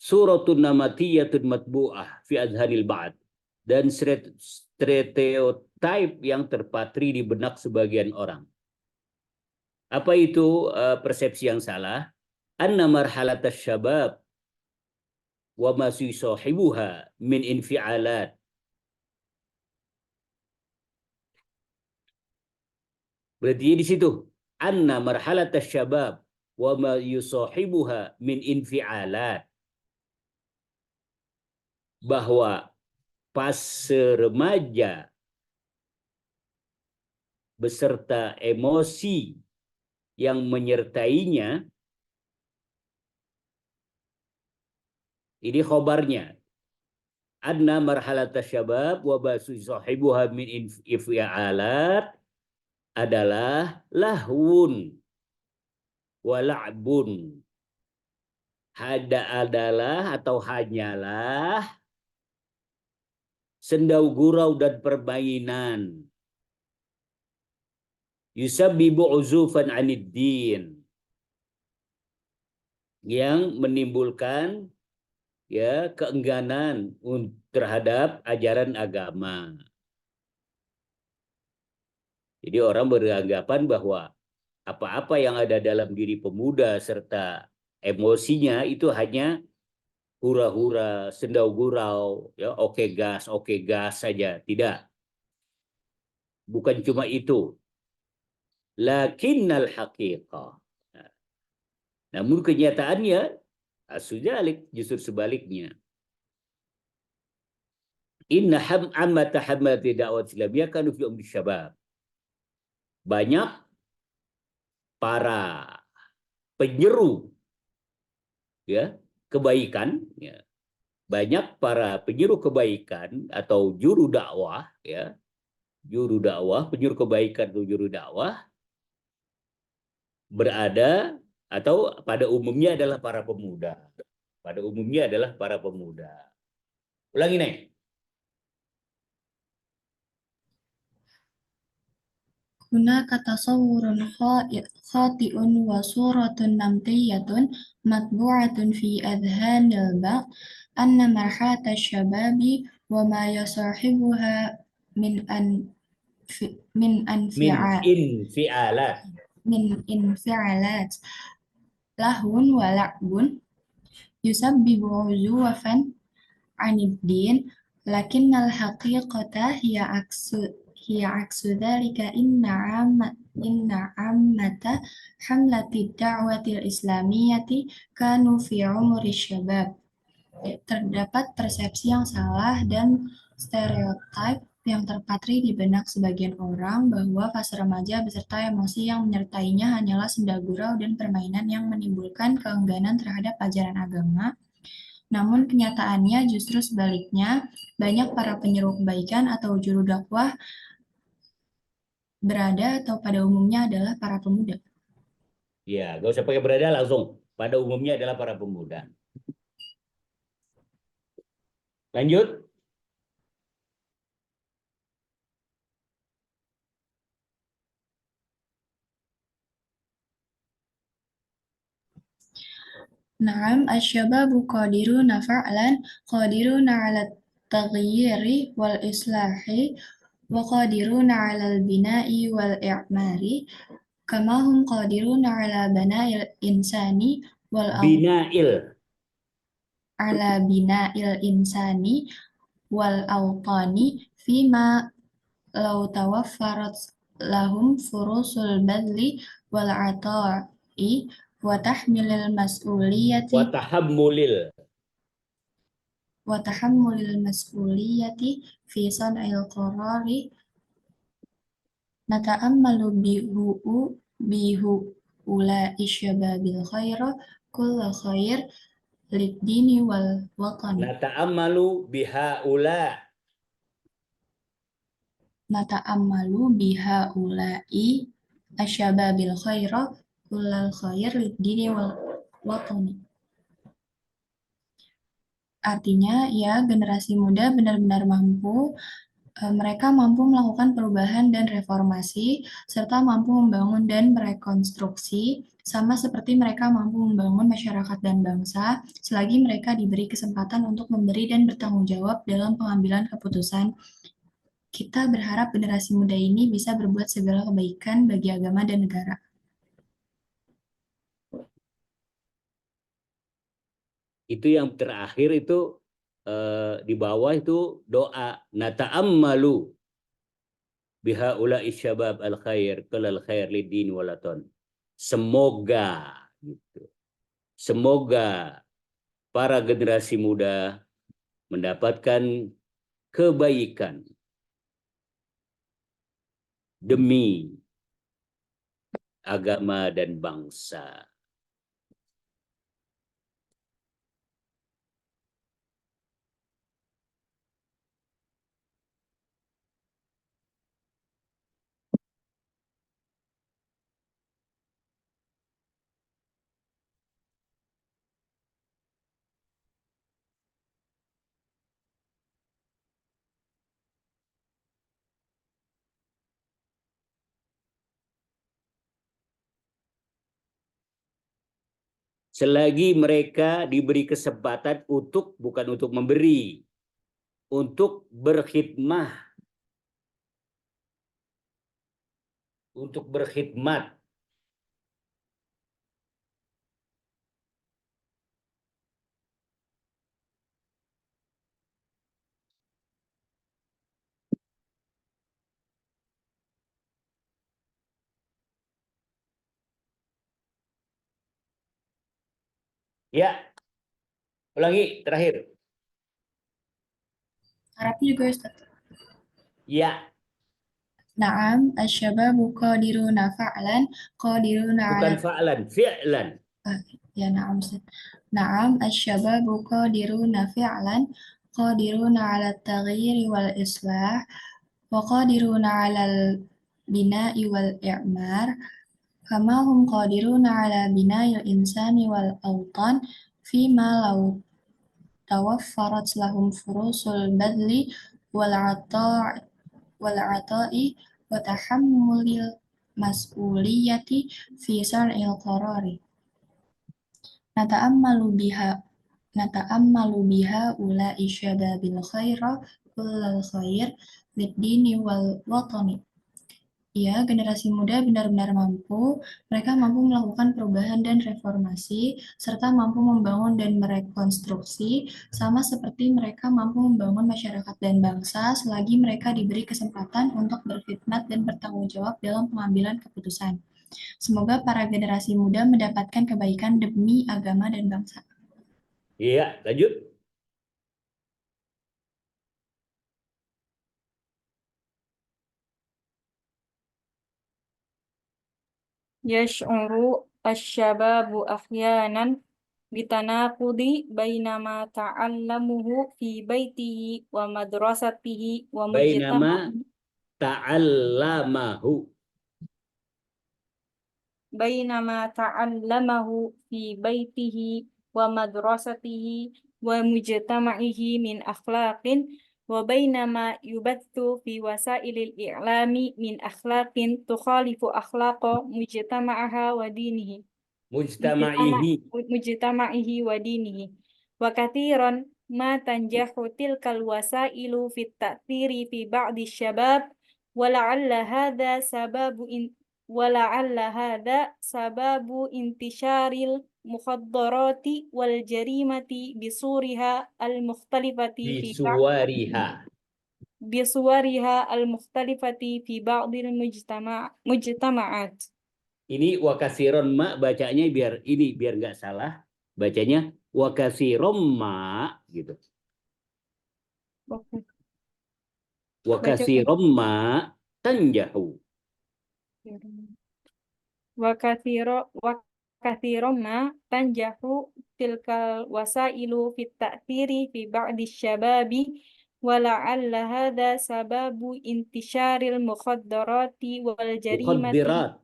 suratun namatiyatun matbu'ah fi adhanil ba'd, dan stereotype yang terpatri di benak sebagian orang. Apa itu persepsi yang salah? Anna marhalat syabab wa ma yusahibuha min infialat. Berarti di situ anna marhalat syabab wa ma yusahibuha min infialat, bahwa fase remaja beserta emosi yang menyertainya, ini khobarnya, anna marhalat syabab wa ma yusahibuha min infialat adalah lahwun wa la'bun, adalah atau hanyalah sendau gurau dan permainan, yusabbibu uzufan aniddin, yang menimbulkan ya keengganan terhadap ajaran agama. Jadi orang beranggapan bahwa apa-apa yang ada dalam diri pemuda serta emosinya itu hanya hura-hura, sendau gurau, ya oke gas saja. Tidak. Bukan cuma itu. Lakinnal haqiqah. Namun kenyataannya justru sebaliknya. Inna ammata hammati da'wat islamiyah kanu fi umri syabab. Banyak para penyeru ya kebaikan, ya, banyak para penyeru kebaikan atau juru dakwah, ya, juru dakwah, penyeru kebaikan atau juru dakwah berada atau pada umumnya adalah para pemuda. Pada umumnya adalah para pemuda. Ulangi nih. Hunaka tasawwurun khati'un wa suratun namtiyatun matbu'atun fi adhanil ba'd anna marhalata syababi wa ma yasahibuha min infi'alat lahun wa la'bun yusabbibu uzuwafan 'anid din lakinnal haqiqata hiya hiya aksu dzalika inna ammata hamlati da'watil islamiyyati kanu fi umuri syabab. Terdapat persepsi yang salah dan stereotip yang terpatri di benak sebagian orang bahwa fase remaja beserta emosi yang menyertainya hanyalah senda gurau dan permainan yang menimbulkan keengganan terhadap ajaran agama. Namun kenyataannya justru sebaliknya, banyak para penyeru kebaikan atau juru dakwah berada atau pada umumnya adalah para pemuda. Ya, gak usah pakai berada, langsung. Pada umumnya adalah para pemuda. Lanjut. Na'am, asy-syababu qadiruna fa'lan qadiruna 'ala at-taghyiri wal islahi wa qadiruna 'ala al-bina'i wal i'mari kama hum qadiruna 'ala bana'il insani wal Bina'il. 'ala bina'il insani wal awtani fima law tawaffarat lahum furusul badli wal 'ata'i wa tahmilil mas'uliyati Wa tahammulil fi san'il qarari nata'ammalu bihu ula'i syababil khaira kulla khair lid-dini wal watani. Nata'ammalu bihaula. Nata'ammalu biha ula'i asyababil khaira kullal khair lid-dini wal watani. Artinya, ya, generasi muda benar-benar mampu, mereka mampu melakukan perubahan dan reformasi, serta mampu membangun dan merekonstruksi, sama seperti mereka mampu membangun masyarakat dan bangsa, selagi mereka diberi kesempatan untuk memberi dan bertanggung jawab dalam pengambilan keputusan. Kita berharap generasi muda ini bisa berbuat segala kebaikan bagi agama dan negara. Itu yang terakhir itu di bawah itu doa nata'ammalu bihaula isyabab al khair kullal khair lid-din walaton. Semoga gitu. Semoga para generasi muda mendapatkan kebaikan demi agama dan bangsa. Selagi mereka diberi kesempatan bukan untuk memberi, untuk berkhidmah, untuk berkhidmat. Ya, ulangi terakhir. Arabnya juga, Ustaz. Ya. Na'am, asy-syababu qadiruna fa'lan qadiruna 'ala Bukan fa'lan, fi'lan. Ya, na'am, Ustaz. Na'am, asy-syababu qadiruna fi'lan qadiruna 'ala at-taghyiri wal islah wa qadiruna 'alal bina'i wal i'mar kama hum qadiruna 'ala bina'il insani wal awtan fima law tawaffarat lahum furusul badli wal 'ata'i wa tahammulil mas'uliyati fi sar'il qarari. Nata'ammalu biha ula'i syababil khaira kullal khair lid-dini wal watani. Ya, generasi muda benar-benar mampu, mereka mampu melakukan perubahan dan reformasi, serta mampu membangun dan merekonstruksi, sama seperti mereka mampu membangun masyarakat dan bangsa selagi mereka diberi kesempatan untuk berkhidmat dan bertanggung jawab dalam pengambilan keputusan. Semoga para generasi muda mendapatkan kebaikan demi agama dan bangsa. Iya, lanjut. يشعر الشباب أحيانا بتناقض بين ما تعلمه في بيته ومدرسته Bainama ومجتمعه ta'allamahu. بينما تعلمه في بيته ومدرسته ومجتمعه من أخلاق وبينما يبث في وسائل الإعلام من أخلاق تخالف أخلاق مجتمعها ودينه Mujtama'ihi. مجتمعه ودينه وكثيرا ما تنجح تلك الوسائل في التأثير في بعض الشباب ولعل هذا سبب انتشار المخدرات والجريمة بصورها المختلفة في بعض المجتمعات. Ini wakasiron ma bacanya biar nggak salah. Bacanya wakasiron ma gitu. Wakasiron ma tanjahu. وكثيرا ما تنجح تلك الوسائل في التأثير في بعض الشباب ولعل هذا سبب انتشار المخدرات والجريمة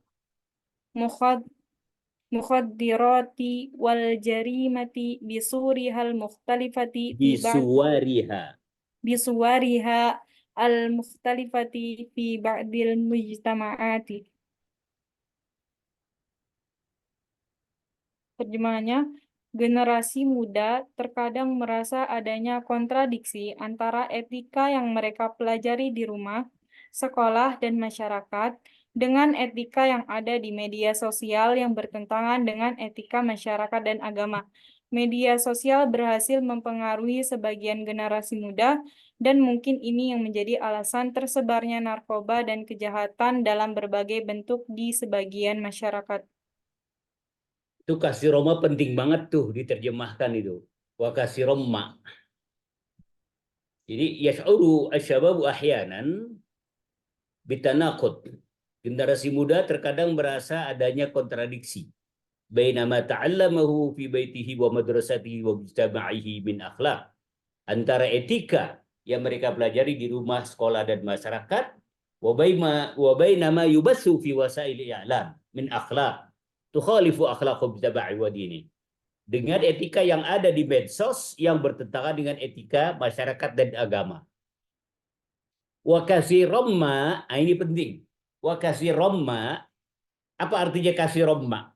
مخدرات والجريمة بصورها المختلفة بصورها المختلفة في بعض المجتمعات. Terjemahannya, generasi muda terkadang merasa adanya kontradiksi antara etika yang mereka pelajari di rumah, sekolah, dan masyarakat dengan etika yang ada di media sosial yang bertentangan dengan etika masyarakat dan agama. Media sosial berhasil mempengaruhi sebagian generasi muda dan mungkin ini yang menjadi alasan tersebarnya narkoba dan kejahatan dalam berbagai bentuk di sebagian masyarakat. Itu kasiroma penting banget tuh diterjemahkan itu. Wakasiroma. Jadi yash'uru asyababu ahyanan bitanaqud. Generasi muda terkadang merasa adanya kontradiksi. Bainama ta'allamahu fi baitihi wa madrasatihi wa mujtama'ihi min akhlaq. Antara etika yang mereka pelajari di rumah, sekolah, dan masyarakat, wa bainama yubassu fi wasail i'lam min akhlaq tukhalifu akhlaqu bitaba'i wa dini. Dengan etika yang ada di medsos yang bertentangan dengan etika masyarakat dan agama. Wa kasiromma, ini penting. Wa kasiromma, apa artinya kasiromma?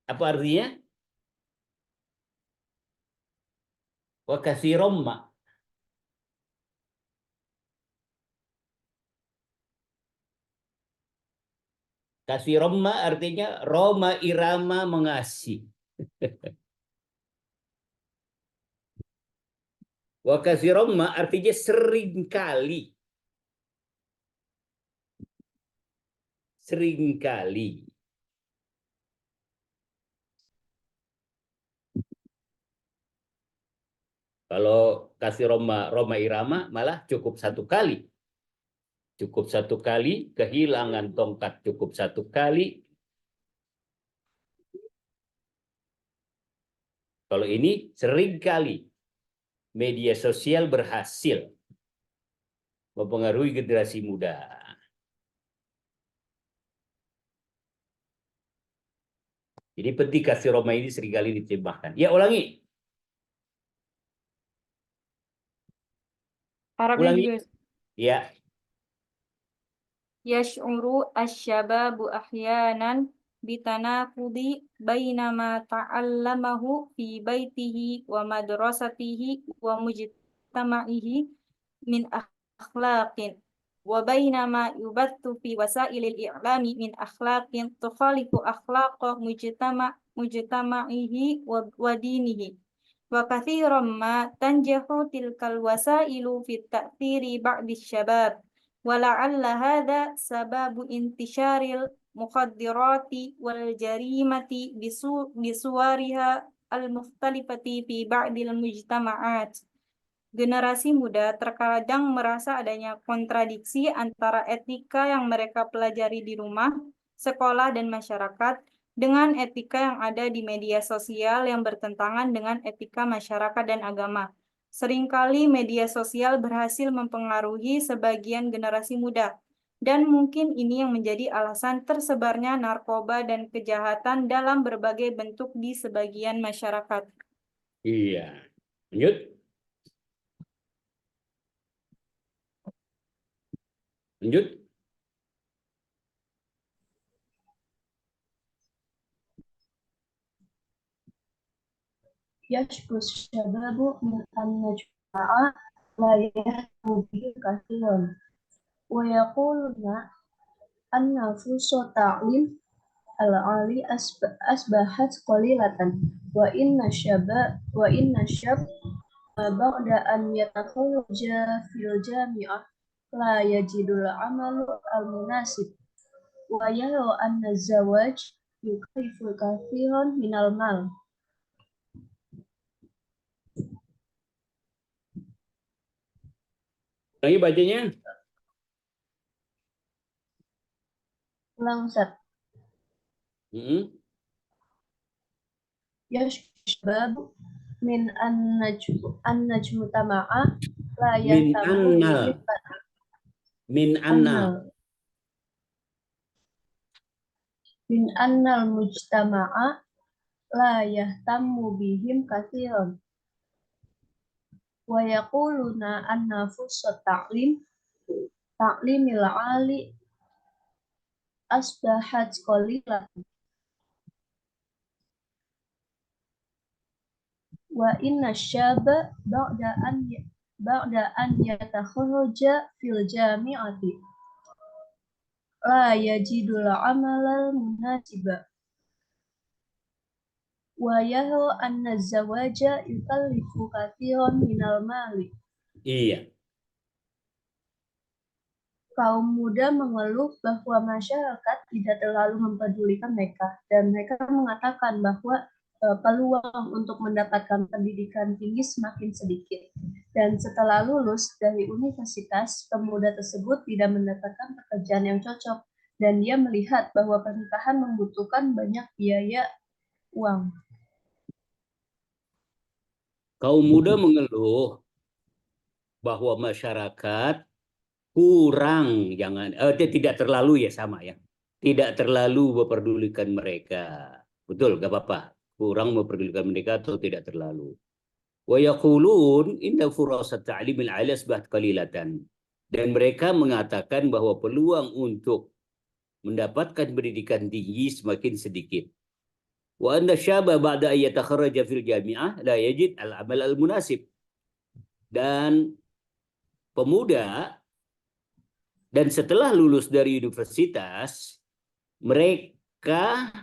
Apa artinya? Wa kasiromma. Kasih Roma artinya Roma irama mengasih. Wakasih Roma artinya seringkali. Seringkali. Kalau kasih Roma irama malah cukup satu kali. Cukup satu kali, kehilangan tongkat cukup satu kali. Kalau ini sering kali media sosial berhasil mempengaruhi generasi muda. Jadi penting kasih Roma ini seringkali ditembakkan. Ya, ulangi. Arabnya Ulangi. juga. Ya. Yash'uru asyababu ahyanan bitanaqudi bainama ta'allamahu fi baitihi wa madrasatihi wa mujtama'ihi min akhlaqin wa baina ma yubathu fi wasailil i'lami min akhlaqin tukhalifu akhlaqa mujtama'ihi wa dinihi wa kathiran ma tanjahu tilkal wasailu fi ta'thiri ba'di syabab wa la'alla hadha sababu intisharil mukhaddirati wal jarimati bisuwariha al-mukhtalifati fi ba'dil mujtama'at. Generasi muda terkadang merasa adanya kontradiksi antara etika yang mereka pelajari di rumah, sekolah, dan masyarakat dengan etika yang ada di media sosial yang bertentangan dengan etika masyarakat dan agama. Seringkali media sosial berhasil mempengaruhi sebagian generasi muda, dan mungkin ini yang menjadi alasan tersebarnya narkoba dan kejahatan dalam berbagai bentuk di sebagian masyarakat. Iya. Lanjut. Lanjut. Yashku syababu min an-najma'a la yahmu bihi kathirun wa yaquluna an-nafusu ta'lim al-ali asbahat qalilatan wa inna syab ba'da an yatakhallaja fil jami'ah la yajidul amalu al-munasib wa yahu anna zawaj yukallifu kathiran minal mal. Lagi bacanya. Ulang, Ustaz. Yashbab min an-najmu tama'a la yahtamu min annal mujtama'a la yahtamu bihim katsiran wa yaquluna an-nafus ta'limil ali asbahat qalilan wa inna syaba ba'da an yatakhallaja fil jami'ati la yajidul amalal munasiba wa yahu anna zawaja yukallifu kathiran minal mali. Iya. Kaum muda mengeluh bahwa masyarakat tidak terlalu mempedulikan mereka, dan mereka mengatakan bahwa peluang untuk mendapatkan pendidikan tinggi semakin sedikit. Dan setelah lulus dari universitas, pemuda tersebut tidak mendapatkan pekerjaan yang cocok, dan dia melihat bahwa pernikahan membutuhkan banyak biaya uang. Kaum muda mengeluh bahwa masyarakat kurang, tidak terlalu ya sama ya. Tidak terlalu memperdulikan mereka. Betul, gak apa-apa. Kurang memperdulikan mereka atau tidak terlalu. Wa yaqulun inna furasat ta'limil 'ali asbahat qalilatan. Dan mereka mengatakan bahwa peluang untuk mendapatkan pendidikan tinggi semakin sedikit. Wa anna syaba ba'da ay yatakharraja fil jami'ah la yajid al-amal al-munasib. Dan pemuda dan setelah lulus dari universitas, mereka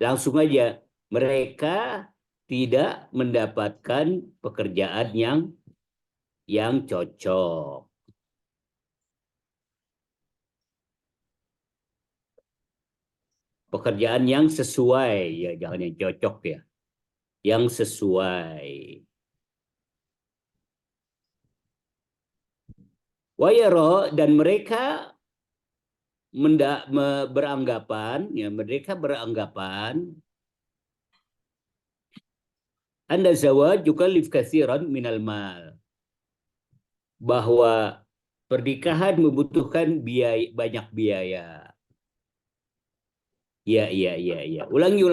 langsung aja, mereka tidak mendapatkan pekerjaan yang cocok. Pekerjaan yang sesuai, ya jangan yang cocok ya. Yang sesuai. Wayaro, dan mereka beranggapan anda zawaj yukallif katsiran minal mal, bahwa pernikahan membutuhkan banyak biaya. Iya. Ulangi.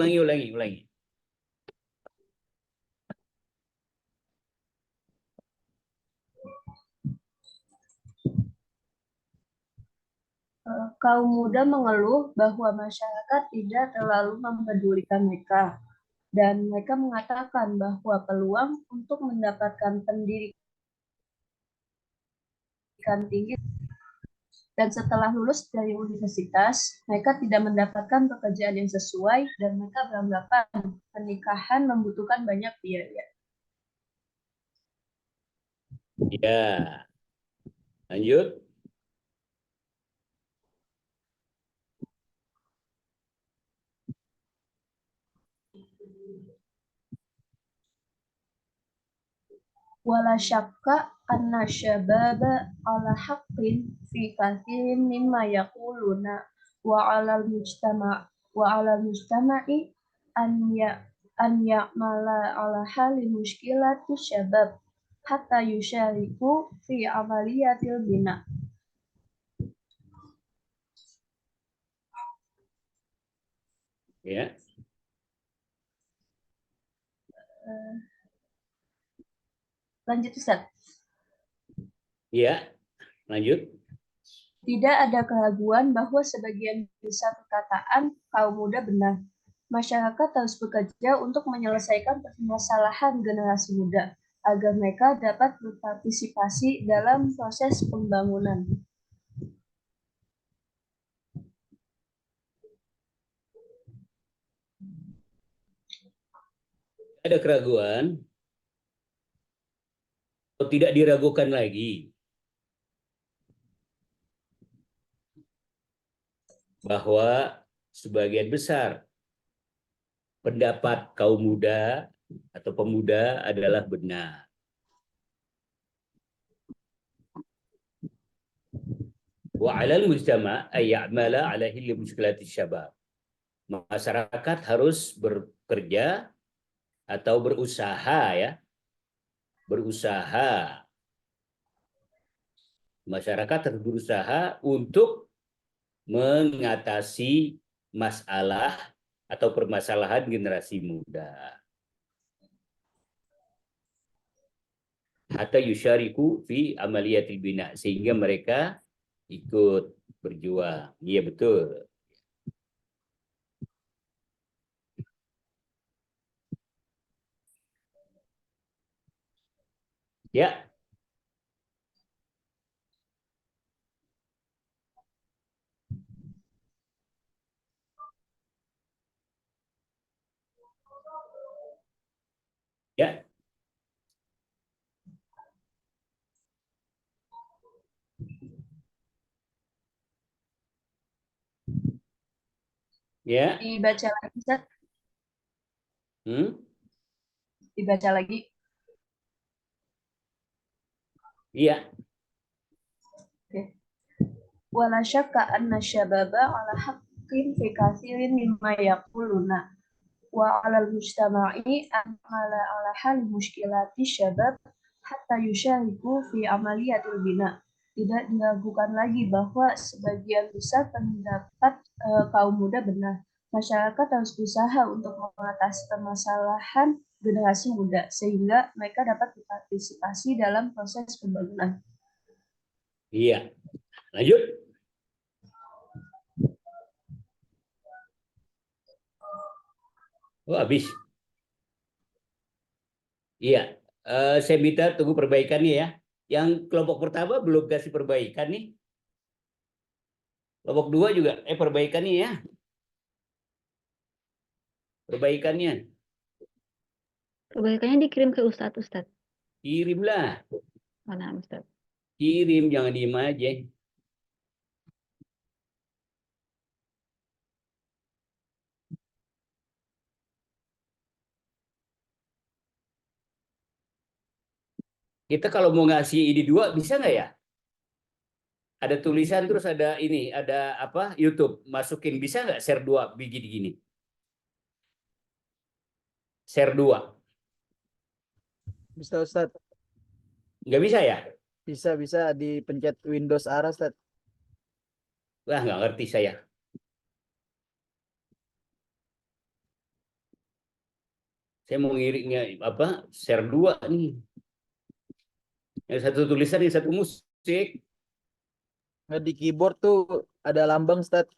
Kaum muda mengeluh bahwa masyarakat tidak terlalu mempedulikan mereka, dan mereka mengatakan bahwa peluang untuk mendapatkan pendidikan pendidikan tinggi. Dan setelah lulus dari universitas, mereka tidak mendapatkan pekerjaan yang sesuai dan mereka beranggapan pernikahan membutuhkan banyak biaya. Ya, lanjut. Wala syakka anna syababa ala haqqin fi kathirin mimma yaquluna wa alal mujtama'i an ya'mala ala hali muskilati syabab hatta yusyariku fi amaliyatil bina. Ya. Lanjut Ustaz. Ya, lanjut. Tidak ada keraguan bahwa sebagian besar perkataan kaum muda benar. Masyarakat harus bekerja untuk menyelesaikan permasalahan generasi muda agar mereka dapat berpartisipasi dalam proses pembangunan. Ada keraguan, atau tidak diragukan lagi bahwa sebagian besar pendapat kaum muda atau pemuda adalah benar. Wa 'alal mujtama' ay ya'mala 'ala hilli mushkilati syabab. Masyarakat harus bekerja atau berusaha ya. Berusaha. Masyarakat harus berusaha untuk mengatasi masalah atau permasalahan generasi muda. Hatta yusyariku fi amaliyatil bina, sehingga mereka ikut berjuang. Iya betul. Ya. Ya. Ya. Dibaca lagi Ustaz. Dibaca lagi. Iya. Wala syakka anna syababa ala haqqin fi kathirin mimma yaquluna wa 'alal mujtama'i an ala hal muskilati syabab hatta yusyariku fi amaliyatil bina. Tidak diragukan lagi bahwa sebagian besar pendapat kaum muda benar. Masyarakat harus berusaha untuk mengatasi permasalahan generasi muda sehingga mereka dapat berpartisipasi dalam proses pembangunan. Iya. Lanjut. Oh, habis. Iya. Saya minta tunggu perbaikannya ya. Yang kelompok pertama belum kasih perbaikan nih. Kelompok 2 juga perbaikannya ya. Perbaikannya. Perbaikannya dikirim ke Ustadz. Kirimlah. Mana Ustadz? Kirim, jangan diem aja. Kita kalau mau ngasih ini 2 bisa nggak ya? Ada tulisan terus ada ini, ada apa? YouTube. Masukin, bisa nggak share 2 biji gini? Share 2. Bisa Ustaz. Nggak bisa ya? Bisa dipencet Windows arah Ustaz. Wah, nggak ngerti saya. Saya mau ngirimnya apa? Share 2 nih. Yang satu tulisan, yang satu musik. Nggak, di keyboard tuh ada lambang Ustaz.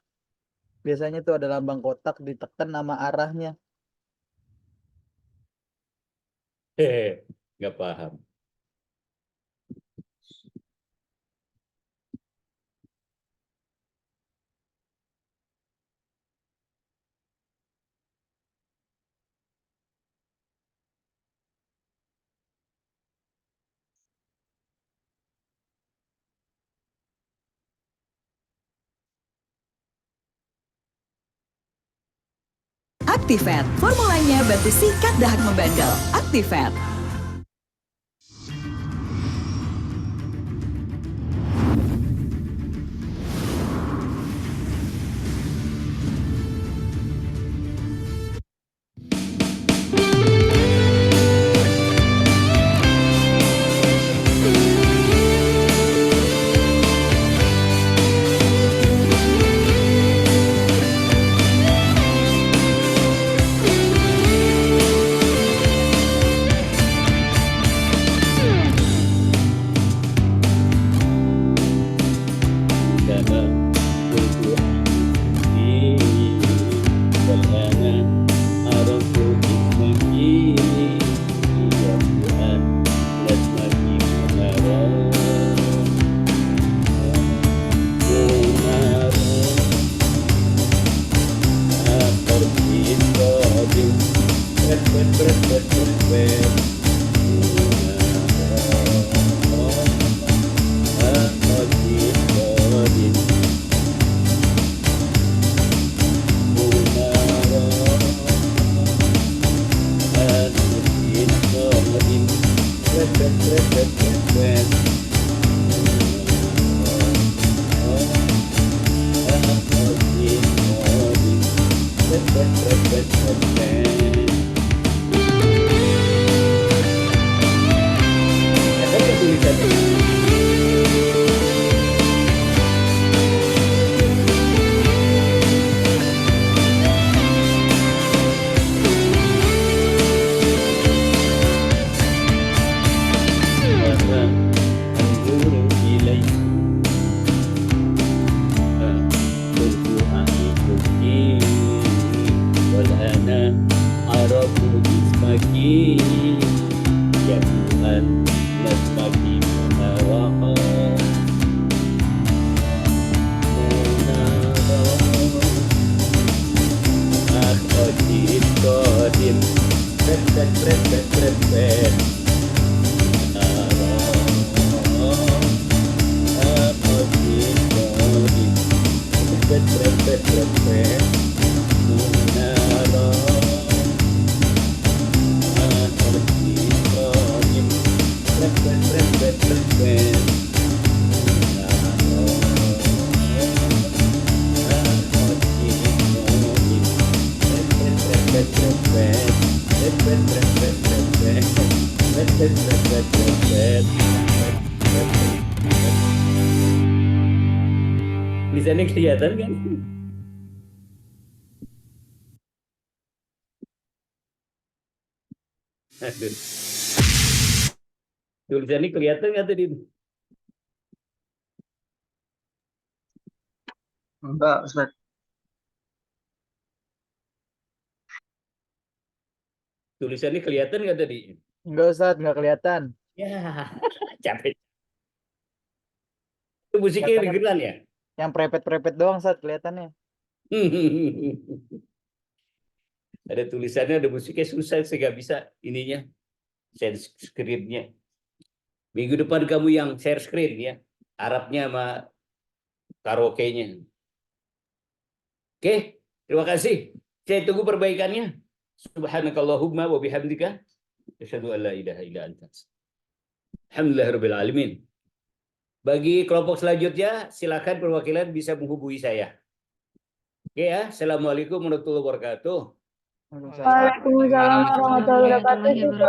Biasanya tuh ada lambang kotak, ditekan nama arahnya. Nggak paham. Actifed, formulanya bantu sikat dahak membandel. Actifed. Tulisannya kelihatan kan? Aduh. Tulisannya kelihatan nggak tadi? Enggak, Ustaz. Tulisannya kelihatan nggak tadi? Enggak Ustaz, enggak kelihatan. Ya, capek. Itu musiknya kedengeran ya? Yang prepet-prepet doang Ustaz kelihatannya. Ada tulisannya, ada musiknya, susah, saya nggak bisa ininya, share screen-nya. Minggu depan kamu yang share screen ya, Arabnya sama karaoke-nya. Oke, terima kasih. Saya tunggu perbaikannya. Subhanakallahumma wa bihamdika asyhadu an la ilaha illa anta. Alhamdulillahirabbil alamin. Bagi kelompok selanjutnya, silakan perwakilan bisa menghubungi saya. Oke ya, assalamualaikum warahmatullahi wabarakatuh. Waalaikumsalam warahmatullahi wabarakatuh.